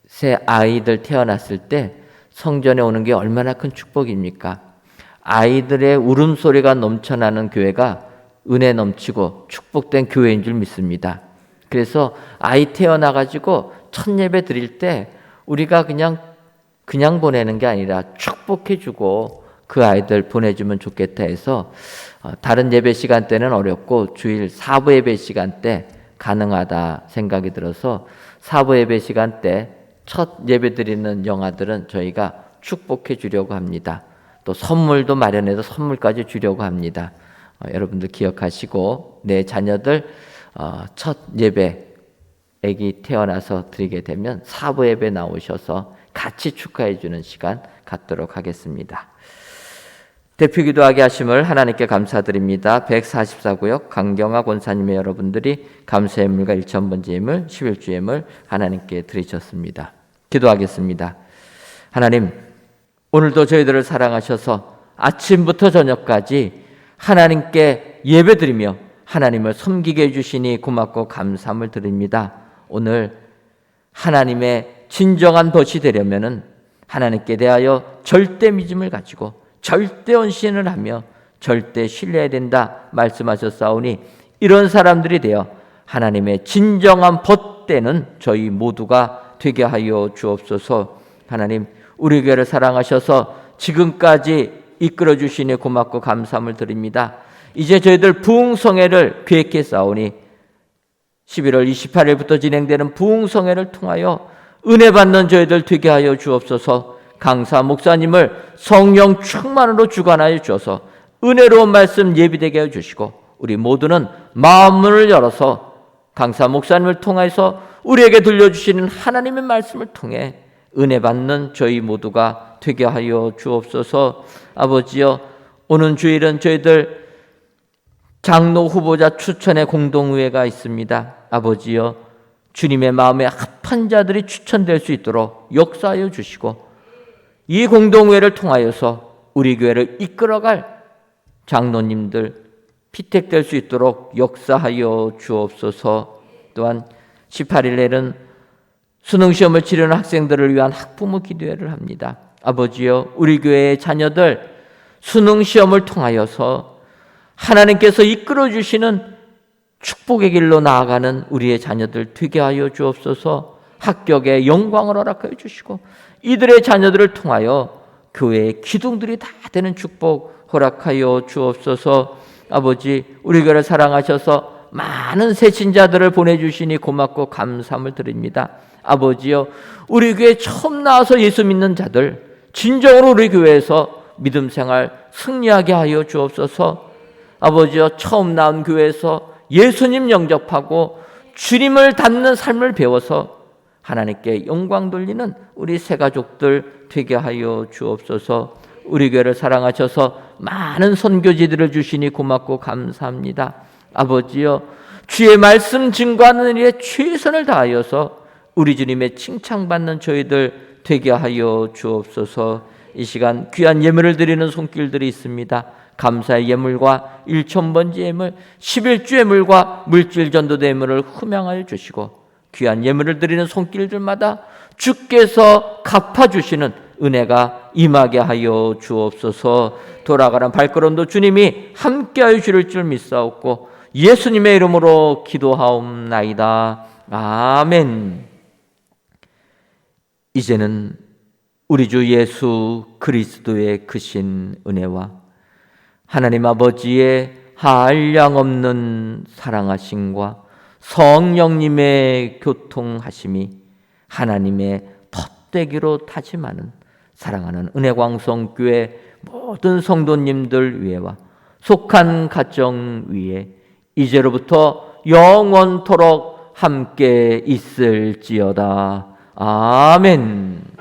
새 아이들 태어났을 때 성전에 오는 게 얼마나 큰 축복입니까? 아이들의 울음소리가 넘쳐나는 교회가 은혜 넘치고 축복된 교회인 줄 믿습니다. 그래서 아이 태어나가지고 첫 예배 드릴 때 우리가 그냥 보내는 게 아니라 축복해주고 그 아이들 보내주면 좋겠다 해서 다른 예배 시간 때는 어렵고 주일 사부 예배 시간 때 가능하다 생각이 들어서 사부 예배 시간 때 첫 예배 드리는 영아들은 저희가 축복해 주려고 합니다. 또 선물도 마련해서 선물까지 주려고 합니다. 여러분들 기억하시고 내 자녀들 첫 예배 아기 태어나서 드리게 되면 사부 예배 나오셔서 같이 축하해 주는 시간 갖도록 하겠습니다. 대표 기도하게 하심을 하나님께 감사드립니다. 144구역 강경화 권사님의 여러분들이 감사의 예물과 1,000번째 예물, 11주 예물 하나님께 드리셨습니다. 기도하겠습니다. 하나님, 오늘도 저희들을 사랑하셔서 아침부터 저녁까지 하나님께 예배드리며 하나님을 섬기게 해주시니 고맙고 감사함을 드립니다. 오늘 하나님의 진정한 벗이 되려면은 하나님께 대하여 절대 믿음을 가지고 절대 헌신을 하며 절대 신뢰해야 된다 말씀하셨사오니 이런 사람들이 되어 하나님의 진정한 벗되는 저희 모두가 되게 하여 주옵소서. 하나님, 우리 교회를 사랑하셔서 지금까지 이끌어 주시니 고맙고 감사함을 드립니다. 이제 저희들 부흥성회를 계획했사오니 11월 28일부터 진행되는 부흥성회를 통하여 은혜 받는 저희들 되게 하여 주옵소서. 강사 목사님을 성령 충만으로 주관하여 주어서 은혜로운 말씀 예비되게 해 주시고 우리 모두는 마음문을 열어서 강사 목사님을 통해서 우리에게 들려주시는 하나님의 말씀을 통해 은혜 받는 저희 모두가 되게 하여 주옵소서. 아버지여, 오는 주일은 저희들 장로 후보자 추천의 공동의회가 있습니다. 아버지여, 주님의 마음에 합한 자들이 추천될 수 있도록 역사하여 주시고 이 공동회를 통하여서 우리 교회를 이끌어갈 장로님들 피택될 수 있도록 역사하여 주옵소서. 또한 18일에는 수능시험을 치르는 학생들을 위한 학부모 기도회를 합니다. 아버지여, 우리 교회의 자녀들 수능시험을 통하여서 하나님께서 이끌어 주시는 축복의 길로 나아가는 우리의 자녀들 되게 하여 주옵소서. 합격의 영광을 허락하여 주시고 이들의 자녀들을 통하여 교회의 기둥들이 다 되는 축복 허락하여 주옵소서. 아버지, 우리 교회를 사랑하셔서 많은 새신자들을 보내주시니 고맙고 감사함을 드립니다. 아버지여, 우리 교회에 처음 나와서 예수 믿는 자들 진정으로 우리 교회에서 믿음 생활 승리하게 하여 주옵소서. 아버지여, 처음 나온 교회에서 예수님 영접하고 주님을 닮는 삶을 배워서 하나님께 영광 돌리는 우리 새가족들 되게 하여 주옵소서. 우리 교회를 사랑하셔서 많은 선교지들을 주시니 고맙고 감사합니다. 아버지여, 주의 말씀 증거하는 일에 최선을 다하여서 우리 주님의 칭찬받는 저희들 되게 하여 주옵소서. 이 시간 귀한 예물을 드리는 손길들이 있습니다. 감사의 예물과 1,000번째 예물, 11주 예물과 물질 전도대 예물을 흠양하여 주시고 귀한 예물을 드리는 손길들마다 주께서 갚아주시는 은혜가 임하게 하여 주옵소서. 돌아가는 발걸음도 주님이 함께하여 주실 줄 믿사옵고 예수님의 이름으로 기도하옵나이다. 아멘. 이제는 우리 주 예수 그리스도의 크신 은혜와 하나님 아버지의 한량없는 사랑하심과 성령님의 교통하심이 하나님의 덧대기로 다짐하는 사랑하는 은혜광성교회 모든 성도님들 위에와 속한 가정 위에 이제로부터 영원토록 함께 있을지어다. 아멘.